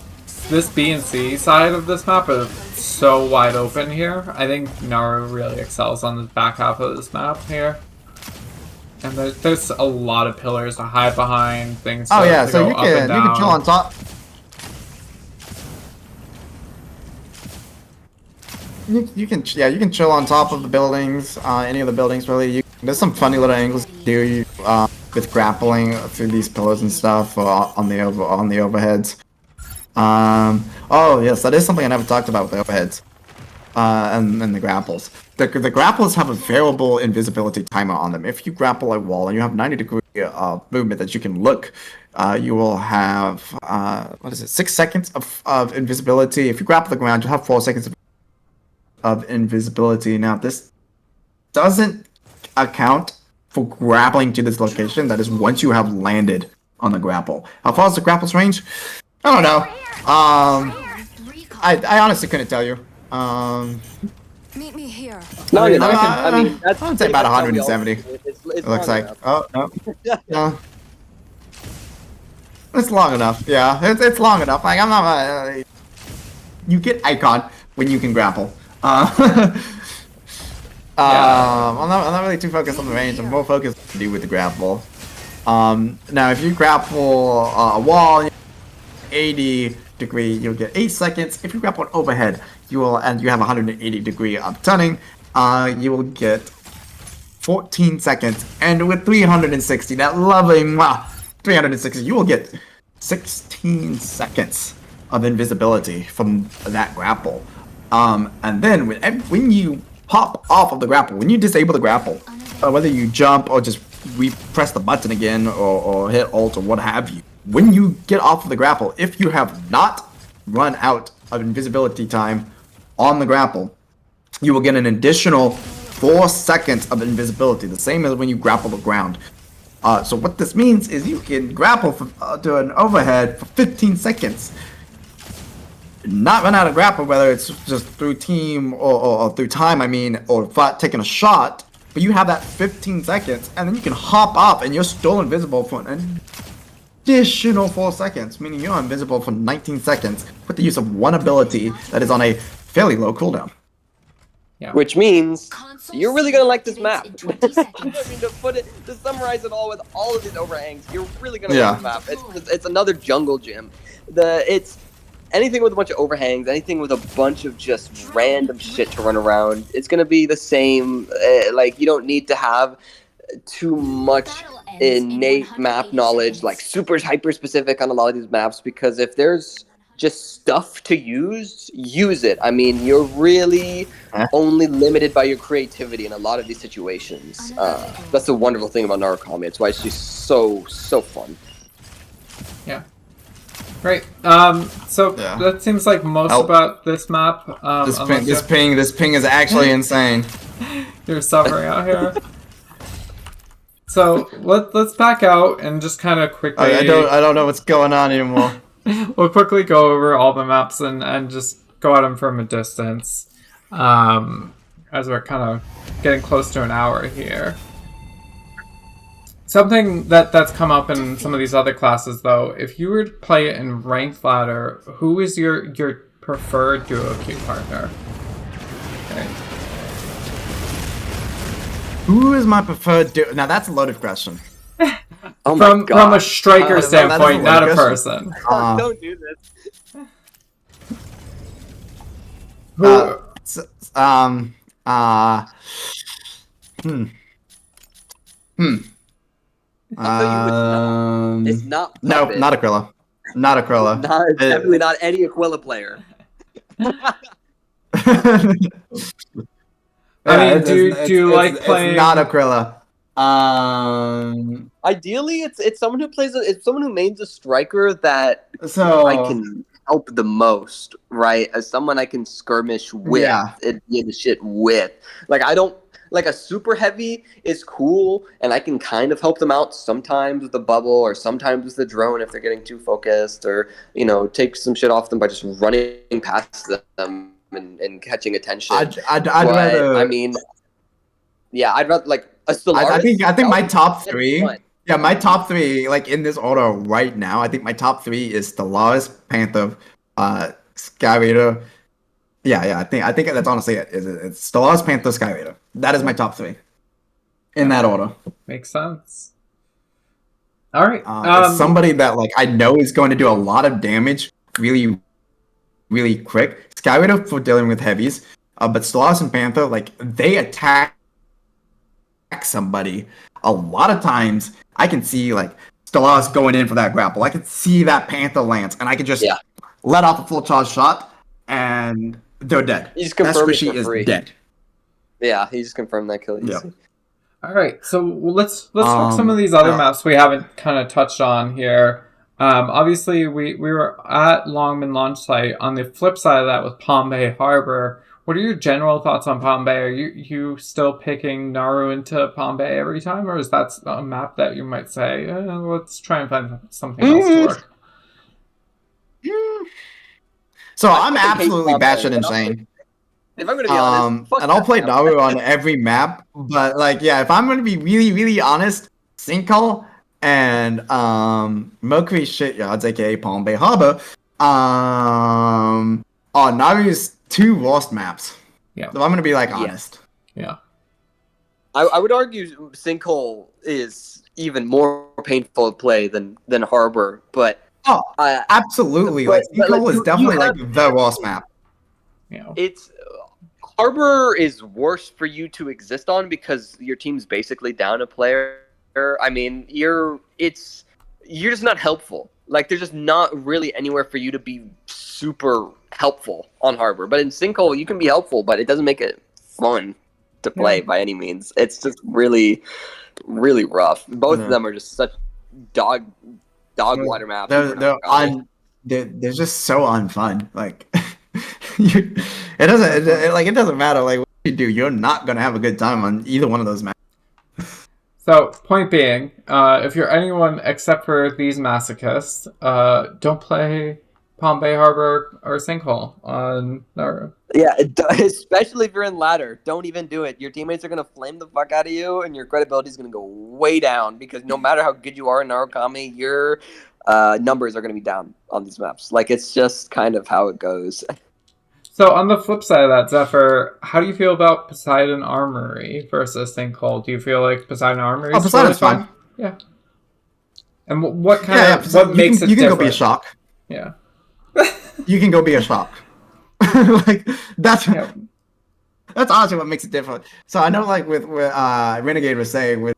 S1: This B and C side of this map is so wide open here. I think Naru really excels on the back half of this map here. And there's a lot of pillars to hide behind, things to,
S3: so
S1: go
S3: you
S1: up and down.
S3: You can chill on top. you can chill on top of the buildings, any of the buildings really. There's some funny little angles to do with grappling through these pillars and stuff on the overheads. Oh yes, that is something I never talked about with the overheads. And the grapples. The grapples have a variable invisibility timer on them. If you grapple a wall and you have 90-degree movement that you can look, you will have 6 seconds of invisibility. If you grapple the ground, you'll have 4 seconds of invisibility. Now this doesn't account for grappling to this location. That is once you have landed on the grapple. How far is the grapple's range? I don't know. I honestly couldn't tell you.
S4: Meet me here.
S2: No, I mean, that's
S3: I'd say about 170.
S2: It's
S3: It looks like.
S2: enough.
S3: Oh no. No. It's long enough. Yeah, it's long enough. Like I'm not. You get icon when you can grapple. I'm not really too focused on the range. I'm more focused on what to do with the grapple. Now if you grapple a wall, 80-degree, you'll get 8 seconds. If you grapple an overhead, you have 180-degree upturning, you will get 14 seconds. And with 360, that lovely 360, you will get 16 seconds of invisibility from that grapple. And then when you pop off of the grapple, when you disable the grapple, whether you jump or just press the button again or hit Alt or what have you, when you get off of the grapple, if you have not run out of invisibility time on the grapple, you will get an additional 4 seconds of invisibility, the same as when you grapple the ground. So what this means is you can grapple to an overhead for 15 seconds, not run out of grapple, whether it's just through team or through time, or taking a shot, but you have that 15 seconds, and then you can hop off and you're still invisible for an additional 4 seconds, meaning you're invisible for 19 seconds with the use of one ability that is on a fairly low cooldown.
S1: Yeah.
S2: Which means
S4: Console
S2: you're really gonna like this
S4: activates
S2: map.
S4: in 20 seconds.
S2: I mean, to summarize it all with all of these overhangs, you're really gonna
S3: Yeah.
S2: like the map. It's another jungle gym. It's anything with a bunch of overhangs, anything with a bunch of just random shit to run around. It's gonna be the same. Like you don't need to have too much innate map knowledge, like super hyper specific on a lot of these maps, because if there's just stuff to use it. I mean, you're really only limited by your creativity in a lot of these situations. That's the wonderful thing about Narukami. It's why it's just so fun.
S1: Yeah. Great. So
S3: Yeah.
S1: that seems like most
S3: Help.
S1: about this map.
S3: This ping is actually insane.
S1: You're suffering out here. So let's back out and just kind of quickly.
S3: I don't know what's going on anymore.
S1: We'll quickly go over all the maps and just go at them from a distance, as we're kind of getting close to an hour here. Something that's come up in some of these other classes, though, if you were to play it in ranked ladder, who is your preferred duo queue partner? Okay.
S3: Who is my preferred duo? Now that's a loaded question.
S2: Oh my
S1: From
S2: god!
S1: a striker
S3: that is
S1: standpoint,
S3: a
S1: not a
S3: good
S1: person.
S2: Don't do this.
S1: Who?
S2: I'll tell you it's not.
S3: No,
S2: Puppet.
S3: not Aquila. Not Aquila.
S2: Definitely not any Aquila player.
S1: I mean, do you like playing?
S3: It's not Aquila.
S2: Ideally, it's someone who plays. It's someone who mains a striker that
S3: So
S2: I can help the most, right? As someone I can skirmish with,
S3: Yeah.
S2: and do the shit with. Like I don't like a super heavy is cool, and I can kind of help them out sometimes with the bubble, or sometimes with the drone if they're getting too focused, or take some shit off them by just running past them and catching attention.
S3: I'd rather.
S2: I mean, yeah, I'd rather like a Solaris.
S3: I think my top
S2: That'd be
S3: three.
S2: fun.
S3: Yeah, my top three, like in this order right now, I think my top three is Stellaris, Panther, Sky Raider. Yeah, I think that's honestly it. It's Stellaris, Panther, Sky Raider. That is my top three. In that order.
S1: Makes sense. All right.
S3: It's somebody that like I know is going to do a lot of damage really, really quick. Sky Raider for dealing with heavies. But Stellaris and Panther, like, they attack somebody. A lot of times, I can see, like, Stellaris going in for that grapple. I can see that Panther lance, and I can just let off a full charge shot, and they're dead.
S2: You just
S3: That
S2: confirmed it
S3: squishy
S2: for
S3: is
S2: free.
S3: dead.
S2: Yeah, he just confirmed that kill easy.
S3: Yep.
S1: All right, so let's talk some of these other maps we haven't kind of touched on here. Obviously, we were at Longman launch site. On the flip side of that, with Palm Bay Harbor, what are your general thoughts on Palm Bay? Are you still picking Naru into Palm Bay every time, or is that a map that you might say, let's try and find something else to work?
S3: So I'm absolutely batshit insane.
S2: If I'm gonna be honest,
S3: and I'll play Naru on every map, but like, yeah, if I'm gonna be really, really honest, Sinkhole and Mercury Shipyards, aka Palm Bay Harbor, are Naru's two worst maps.
S1: Yeah.
S3: If I'm gonna be like honest.
S1: Yeah.
S2: I would argue Sinkhole is even more painful to play than Harbor, but
S3: absolutely. Like Sinkhole is definitely like the worst map.
S1: Yeah.
S2: It's Harbor is worse for you to exist on because your team's basically down a player. I mean, you're just not helpful. Like, there's just not really anywhere for you to be super helpful on Harbor. But in Sinkhole, you can be helpful, but it doesn't make it fun to play by any means. It's just really, really rough. Both of them are just such dog water maps.
S3: They're just so unfun. Like, it doesn't matter like what you do. You're not gonna have a good time on either one of those maps.
S1: So, point being, if you're anyone except for these masochists, don't play Palm Bay Harbor or Sinkhole on Naru.
S2: Yeah, especially if you're in ladder. Don't even do it. Your teammates are going to flame the fuck out of you, and your credibility is going to go way down, because no matter how good you are in Narukami, your numbers are going to be down on these maps. Like, it's just kind of how it goes.
S1: So, on the flip side of that, Zephyr, how do you feel about Poseidon Armory versus Sinkhole? Do you feel like Poseidon Armory is
S3: Poseidon's fine?
S1: Yeah. And what what makes it different?
S3: You can go be a shock.
S1: Yeah.
S3: You can go be a shock. Like, that's honestly what makes it different. So I know, like, with Renegade was saying with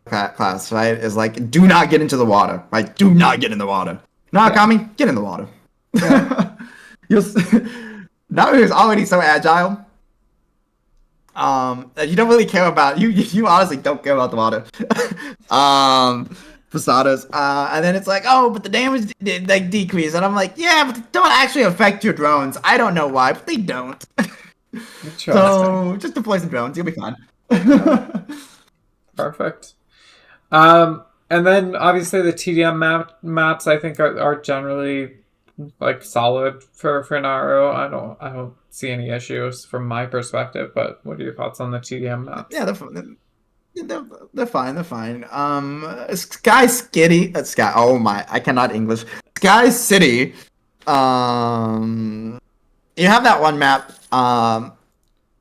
S3: class, right, is like, do not get into the water. Like, do not get in the water. Narukami, get in the water.
S1: Yeah.
S3: Naru is already so agile that you don't really care about. You honestly don't care about the water. Posadas. And then it's like, oh, but the damage like decrease, and I'm like, yeah, but they don't actually affect your drones. I don't know why, but they don't. So just deploy some drones, you'll be fine.
S1: Perfect. And then obviously the TDM maps I think are generally like solid for Naru. I don't see any issues from my perspective, but what are your thoughts on the TDM maps?
S3: Yeah, they're fine. They're fine. Sky City. Sky. Oh my! I cannot English. Sky City. You have that one map.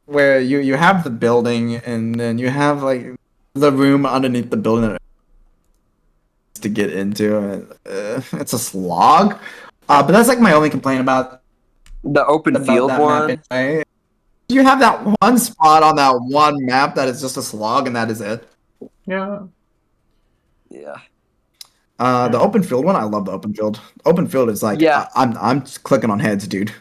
S3: Where you have the building, and then you have like the room underneath the building to get into. It's a slog. But that's like my only complaint about
S2: the open field one.
S3: Map, right? You have that one spot on that one map that is just a slog, and that is it.
S1: Yeah.
S2: Yeah.
S3: The open field one, I love the open field. Open field is like, I'm just clicking on heads, dude.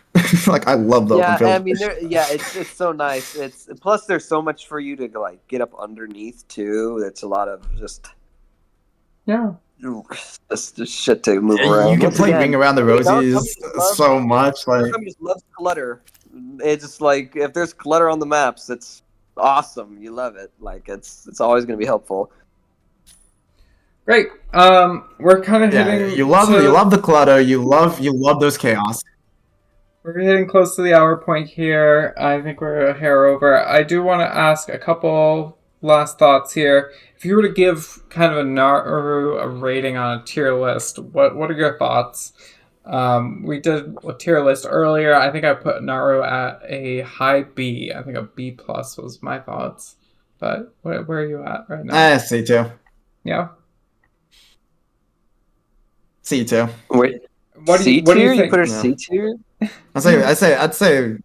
S3: Like, I love the open field.
S2: I mean, it's so nice. It's plus there's so much for you to like get up underneath too. It's a lot of just just shit to move around.
S3: You can play Ring Around the Rosies so much. Like,
S2: just loves clutter. It's just like, if there's clutter on the maps, it's awesome. You love it. Like, it's always going to be helpful.
S1: Great. We're kind of hitting.
S3: You love the clutter. You love those chaos.
S1: We're hitting close to the hour point here. I think we're a hair over. I do want to ask a couple last thoughts here. If you were to give kind of a Naru a rating on a tier list, what are your thoughts? We did a tier list earlier. I think I put Naru at a high B. I think a B plus was my thoughts. But where are you at right now?
S3: C2.
S1: Yeah.
S3: C2.
S2: Wait.
S1: What do you think?
S2: You put her C tier?
S3: I'd say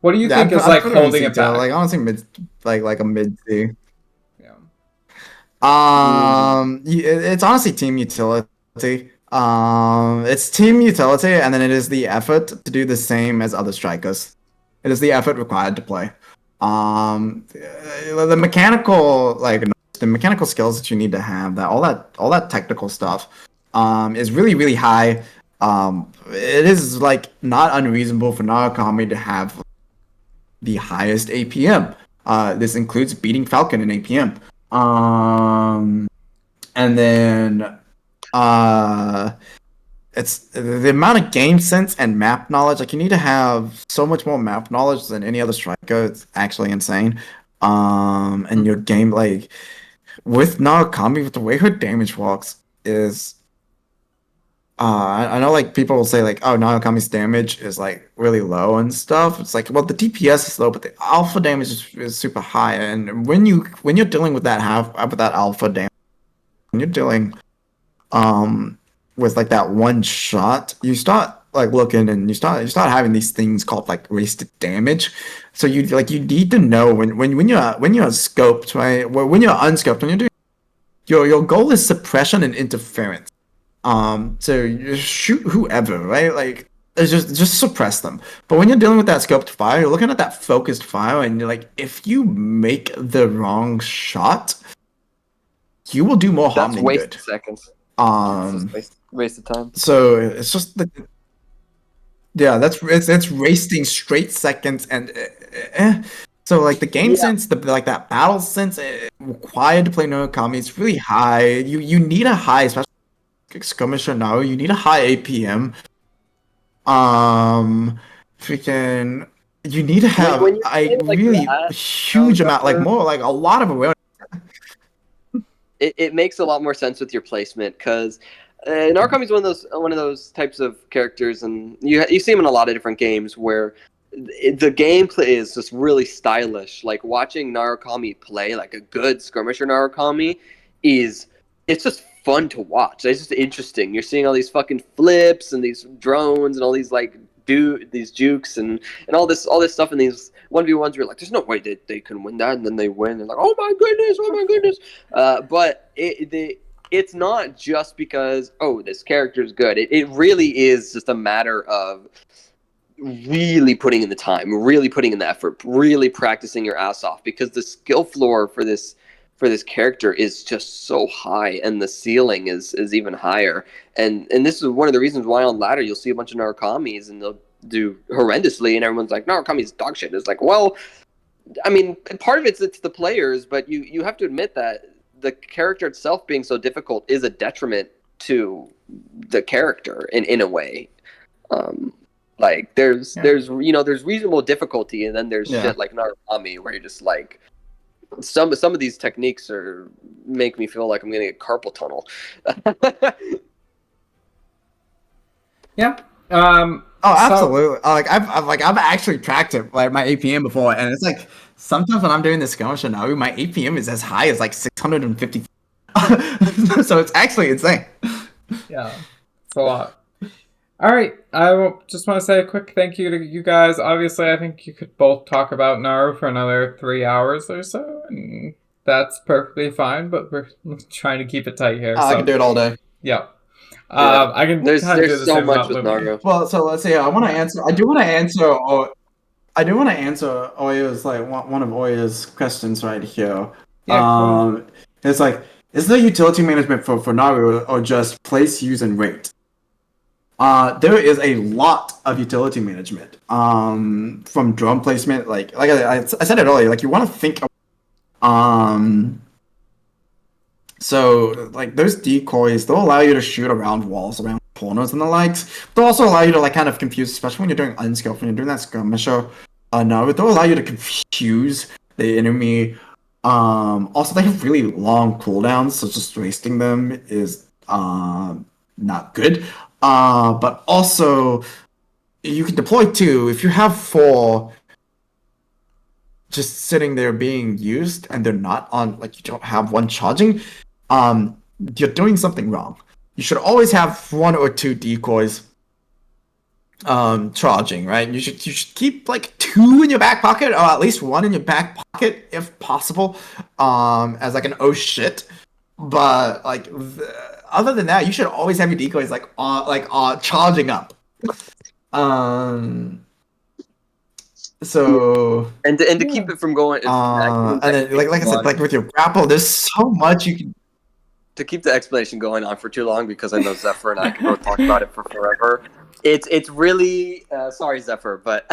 S1: What do you think is
S3: I'd
S1: like
S3: put him in
S1: holding
S3: C
S1: it
S3: tier,
S1: back?
S3: like honestly like a mid C.
S1: Yeah.
S3: It's honestly team utility. It's team utility, and then it is the effort to do the same as other strikers. It is the effort required to play. The mechanical skills that you need to have, all that technical stuff, is really really high. It is like not unreasonable for Narukami to have the highest APM. This includes beating Falcon in APM. And then it's the amount of game sense and map knowledge. Like you need to have so much more map knowledge than any other striker. It's actually insane. And your game like with Narukami, with the way her damage works is I know like people will say like, oh, Narukami's damage is like really low and stuff. It's like, well, the DPS is low, but the alpha damage is super high. And when you're dealing with that alpha damage, when you're dealing with like that one shot, you start like looking and you start having these things called like wasted damage. So you need to know when you're scoped, right? When you're unscoped, when you're doing your goal is suppression and interference. So you shoot whoever, right? Like it's just suppress them. But when you're dealing with that scoped fire, you're looking at that focused fire, and you're like, if you make the wrong shot, you will do more harm
S2: That's
S3: than
S2: wasted
S3: good.
S2: seconds. Waste of time.
S3: So it's just it's wasting straight seconds and so like the game sense, like that battle sense required to play Narukami, it's really high. You need a high, especially skirmisher now. You need a high APM. Freaking. You need to have a huge amount, like more, like a lot of awareness.
S2: It makes a lot more sense with your placement because Narukami is one of those types of characters, and you see him in a lot of different games where the gameplay is just really stylish. Like watching Narukami play, like a good skirmisher Narukami, it's just fun to watch. It's just interesting. You're seeing all these fucking flips and these drones and all these like these jukes and all this stuff in these 1v1s. You're like, there's no way they can win that, and then they win. And like, oh my goodness. But it's not just because this character is good. It really is just a matter of really putting in the time, really putting in the effort, really practicing your ass off, because the skill floor for this character is just so high, and the ceiling is even higher. And this is one of the reasons why on ladder you'll see a bunch of Narukamis and they'll do horrendously, and everyone's like, Narukami's dog shit. It's like, well, I mean, part of it's the players, but you have to admit that the character itself being so difficult is a detriment to the character in a way. Like there's reasonable difficulty, and then there's shit like Narukami where you're just like, some of these techniques make me feel like I'm gonna get carpal tunnel.
S1: Yeah.
S3: Absolutely. I've actually tracked it, like my APM before, and it's like sometimes when I'm doing the skirmisher now, my APM is as high as like 650. So it's actually insane.
S1: Yeah, it's a lot. All right, I just want to say a quick thank you to you guys. Obviously, I think you could both talk about Naru for another 3 hours or so, and that's perfectly fine, but we're trying to keep it tight here.
S3: I can do it all day.
S1: Yeah. I can
S2: there's
S1: do the
S2: so
S1: same
S2: much with
S1: Lumi.
S2: Naru.
S3: Well, so let's see. I do want to answer Oya's like one of Oya's questions right here.
S1: Yeah,
S3: It's like, is there utility management for Naru or just place, use, and rate? There is a lot of utility management. From drone placement, like I said it earlier, like you want to think. So like those decoys, they'll allow you to shoot around walls, around corners, and the likes. They'll also allow you to like kind of confuse, especially when you're doing unscoped, when you're doing that skirmisher. No, they'll allow you to confuse the enemy. Also they have really long cooldowns, so just wasting them is not good. But also you can deploy 2 if you have 4 just sitting there being used and they're not on, like you don't have 1 charging. You're doing something wrong. You should always have 1 or 2 decoys charging, right? You should keep like 2 in your back pocket, or at least 1 in your back pocket if possible, as like an oh shit. But like other than that, you should always have your decoys like charging up. So
S2: and to keep it from going,
S3: and then like I said, like with your grapple, there's so much you can.
S2: To keep the explanation going on for too long, because I know Zephyr and I can both talk about it for forever. It's really sorry, Zephyr, but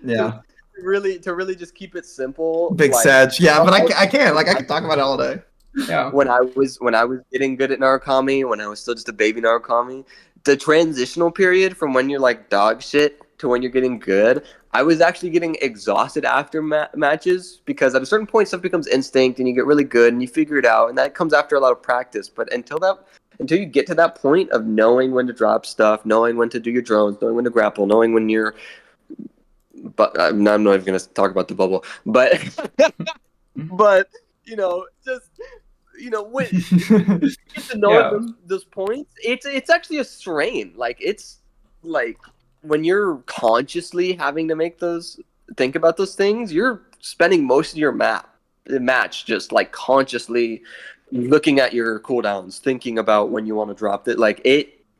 S3: Yeah.
S2: to really just keep it simple.
S3: Big
S2: like,
S3: Sag. Yeah, but I can't. Like I can talk about it all day.
S1: Yeah.
S2: When I was getting good at Narukami, when I was still just a baby Narukami, the transitional period from when you're like dog shit to when you're getting good, I was actually getting exhausted after matches, because at a certain point stuff becomes instinct and you get really good and you figure it out, and that comes after a lot of practice. But until you get to that point of knowing when to drop stuff, knowing when to do your drones, knowing when to grapple, knowing when you're, but I'm not even going to talk about the bubble, but but just when you get to know those points, it's actually a strain. Like it's like when you're consciously having to think about those things, you're spending most of your match just like consciously looking at your cooldowns, thinking about when you want to drop it.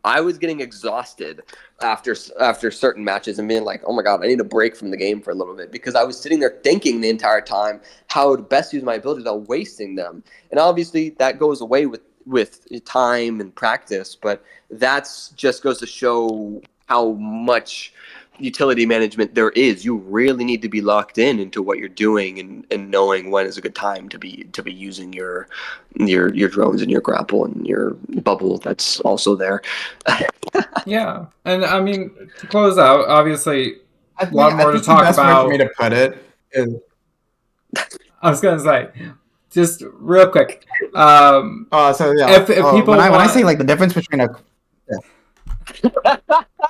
S2: I was getting exhausted after certain matches and being like, oh my god, I need a break from the game for a little bit, because I was sitting there thinking the entire time how to best use my abilities without wasting them. And obviously that goes away with time and practice, but that's just goes to show how much utility management there is. You really need to be locked into what you're doing and knowing when is a good time to be using your drones and your grapple and your bubble that's also there.
S1: Yeah, and I mean, to close out, obviously a lot more to talk
S3: the best
S1: about.
S3: way for me to put it is,
S1: I was gonna say, just real quick.
S3: So yeah,
S1: if people
S3: when I say like the difference between a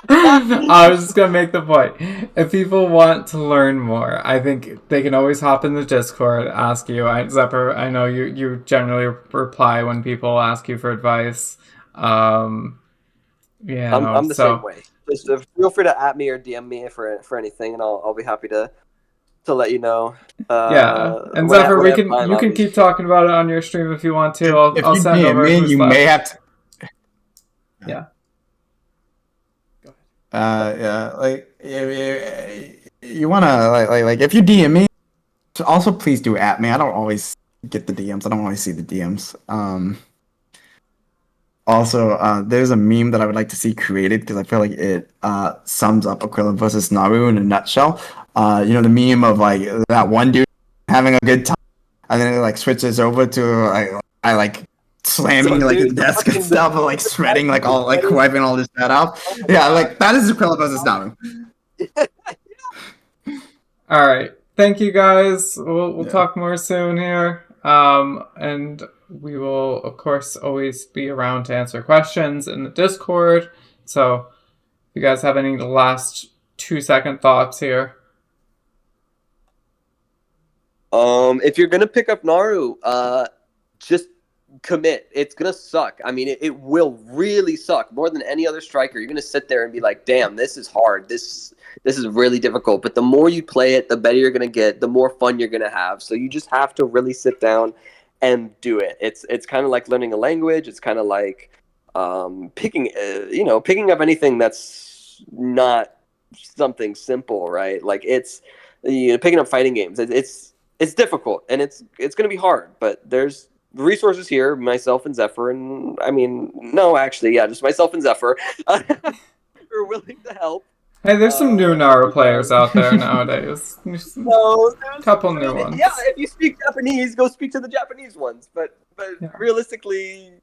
S1: I was just gonna make the point. If people want to learn more, I think they can always hop in the Discord, ask you. Zephyr, I know you generally reply when people ask you for advice.
S2: I'm the same way. Just feel free to at me or DM me for anything, and I'll be happy to let you know.
S1: And Zephyr, you can keep talking about it on your stream if you want to. I'll send over
S3: me, you may have to.
S1: Yeah.
S3: Yeah, like you wanna like if you DM me, also please do at me. I don't always get the DMs. I don't always see the DMs. Also, there's a meme that I would like to see created, because I feel like it sums up Aquila versus Naru in a nutshell. The meme of like that one dude having a good time, and then it like switches over to I like slamming like his desk and stuff, and like shredding like all like wiping all this shit out. Yeah, like that is Aquila versus Naru.
S1: All right, thank you guys. We'll talk more soon here. And we will, of course, always be around to answer questions in the Discord. So, if you guys have any last 2-second thoughts here.
S2: If you're gonna pick up Naru, just commit. It's gonna suck. I mean, it will really suck more than any other striker. You're gonna sit there and be like, "Damn, this is hard. This is really difficult." But the more you play it, the better you're gonna get. The more fun you're gonna have. So you just have to really sit down and do it. It's kind of like learning a language. It's kind of like picking up anything that's not something simple, right? Like it's picking up fighting games. It's difficult and it's gonna be hard, but there's resources here, myself and Zephyr, and just myself and Zephyr are willing to help.
S1: Hey, there's some new Naru players out there nowadays.
S2: No,
S1: a couple new ones.
S2: Yeah, if you speak Japanese, go speak to the Japanese ones. But realistically,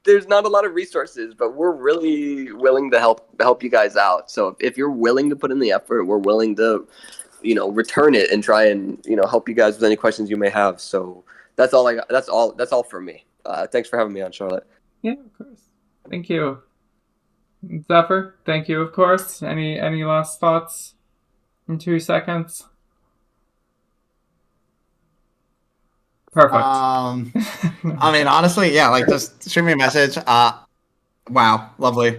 S2: there's not a lot of resources, but we're really willing to help you guys out. So if you're willing to put in the effort, we're willing to, return it and try and, help you guys with any questions you may have. So that's all I got. That's all for me. Thanks for having me on, Charlotte.
S1: Yeah, of course. Thank you. Zephyr, thank you, of course. Any last thoughts in 2 seconds? Perfect.
S3: I mean, honestly, yeah, like just shoot me a message. Wow, lovely.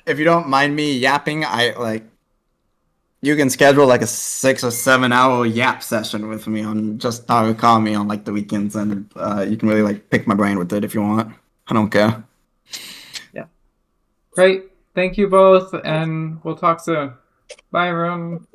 S3: if you don't mind me yapping, you can schedule like a 6 or 7 hour yap session with me on just Narukami on like the weekends, and you can really like pick my brain with it if you want. I don't care.
S1: Yeah. Great. Thank you both, and we'll talk soon. Bye, everyone.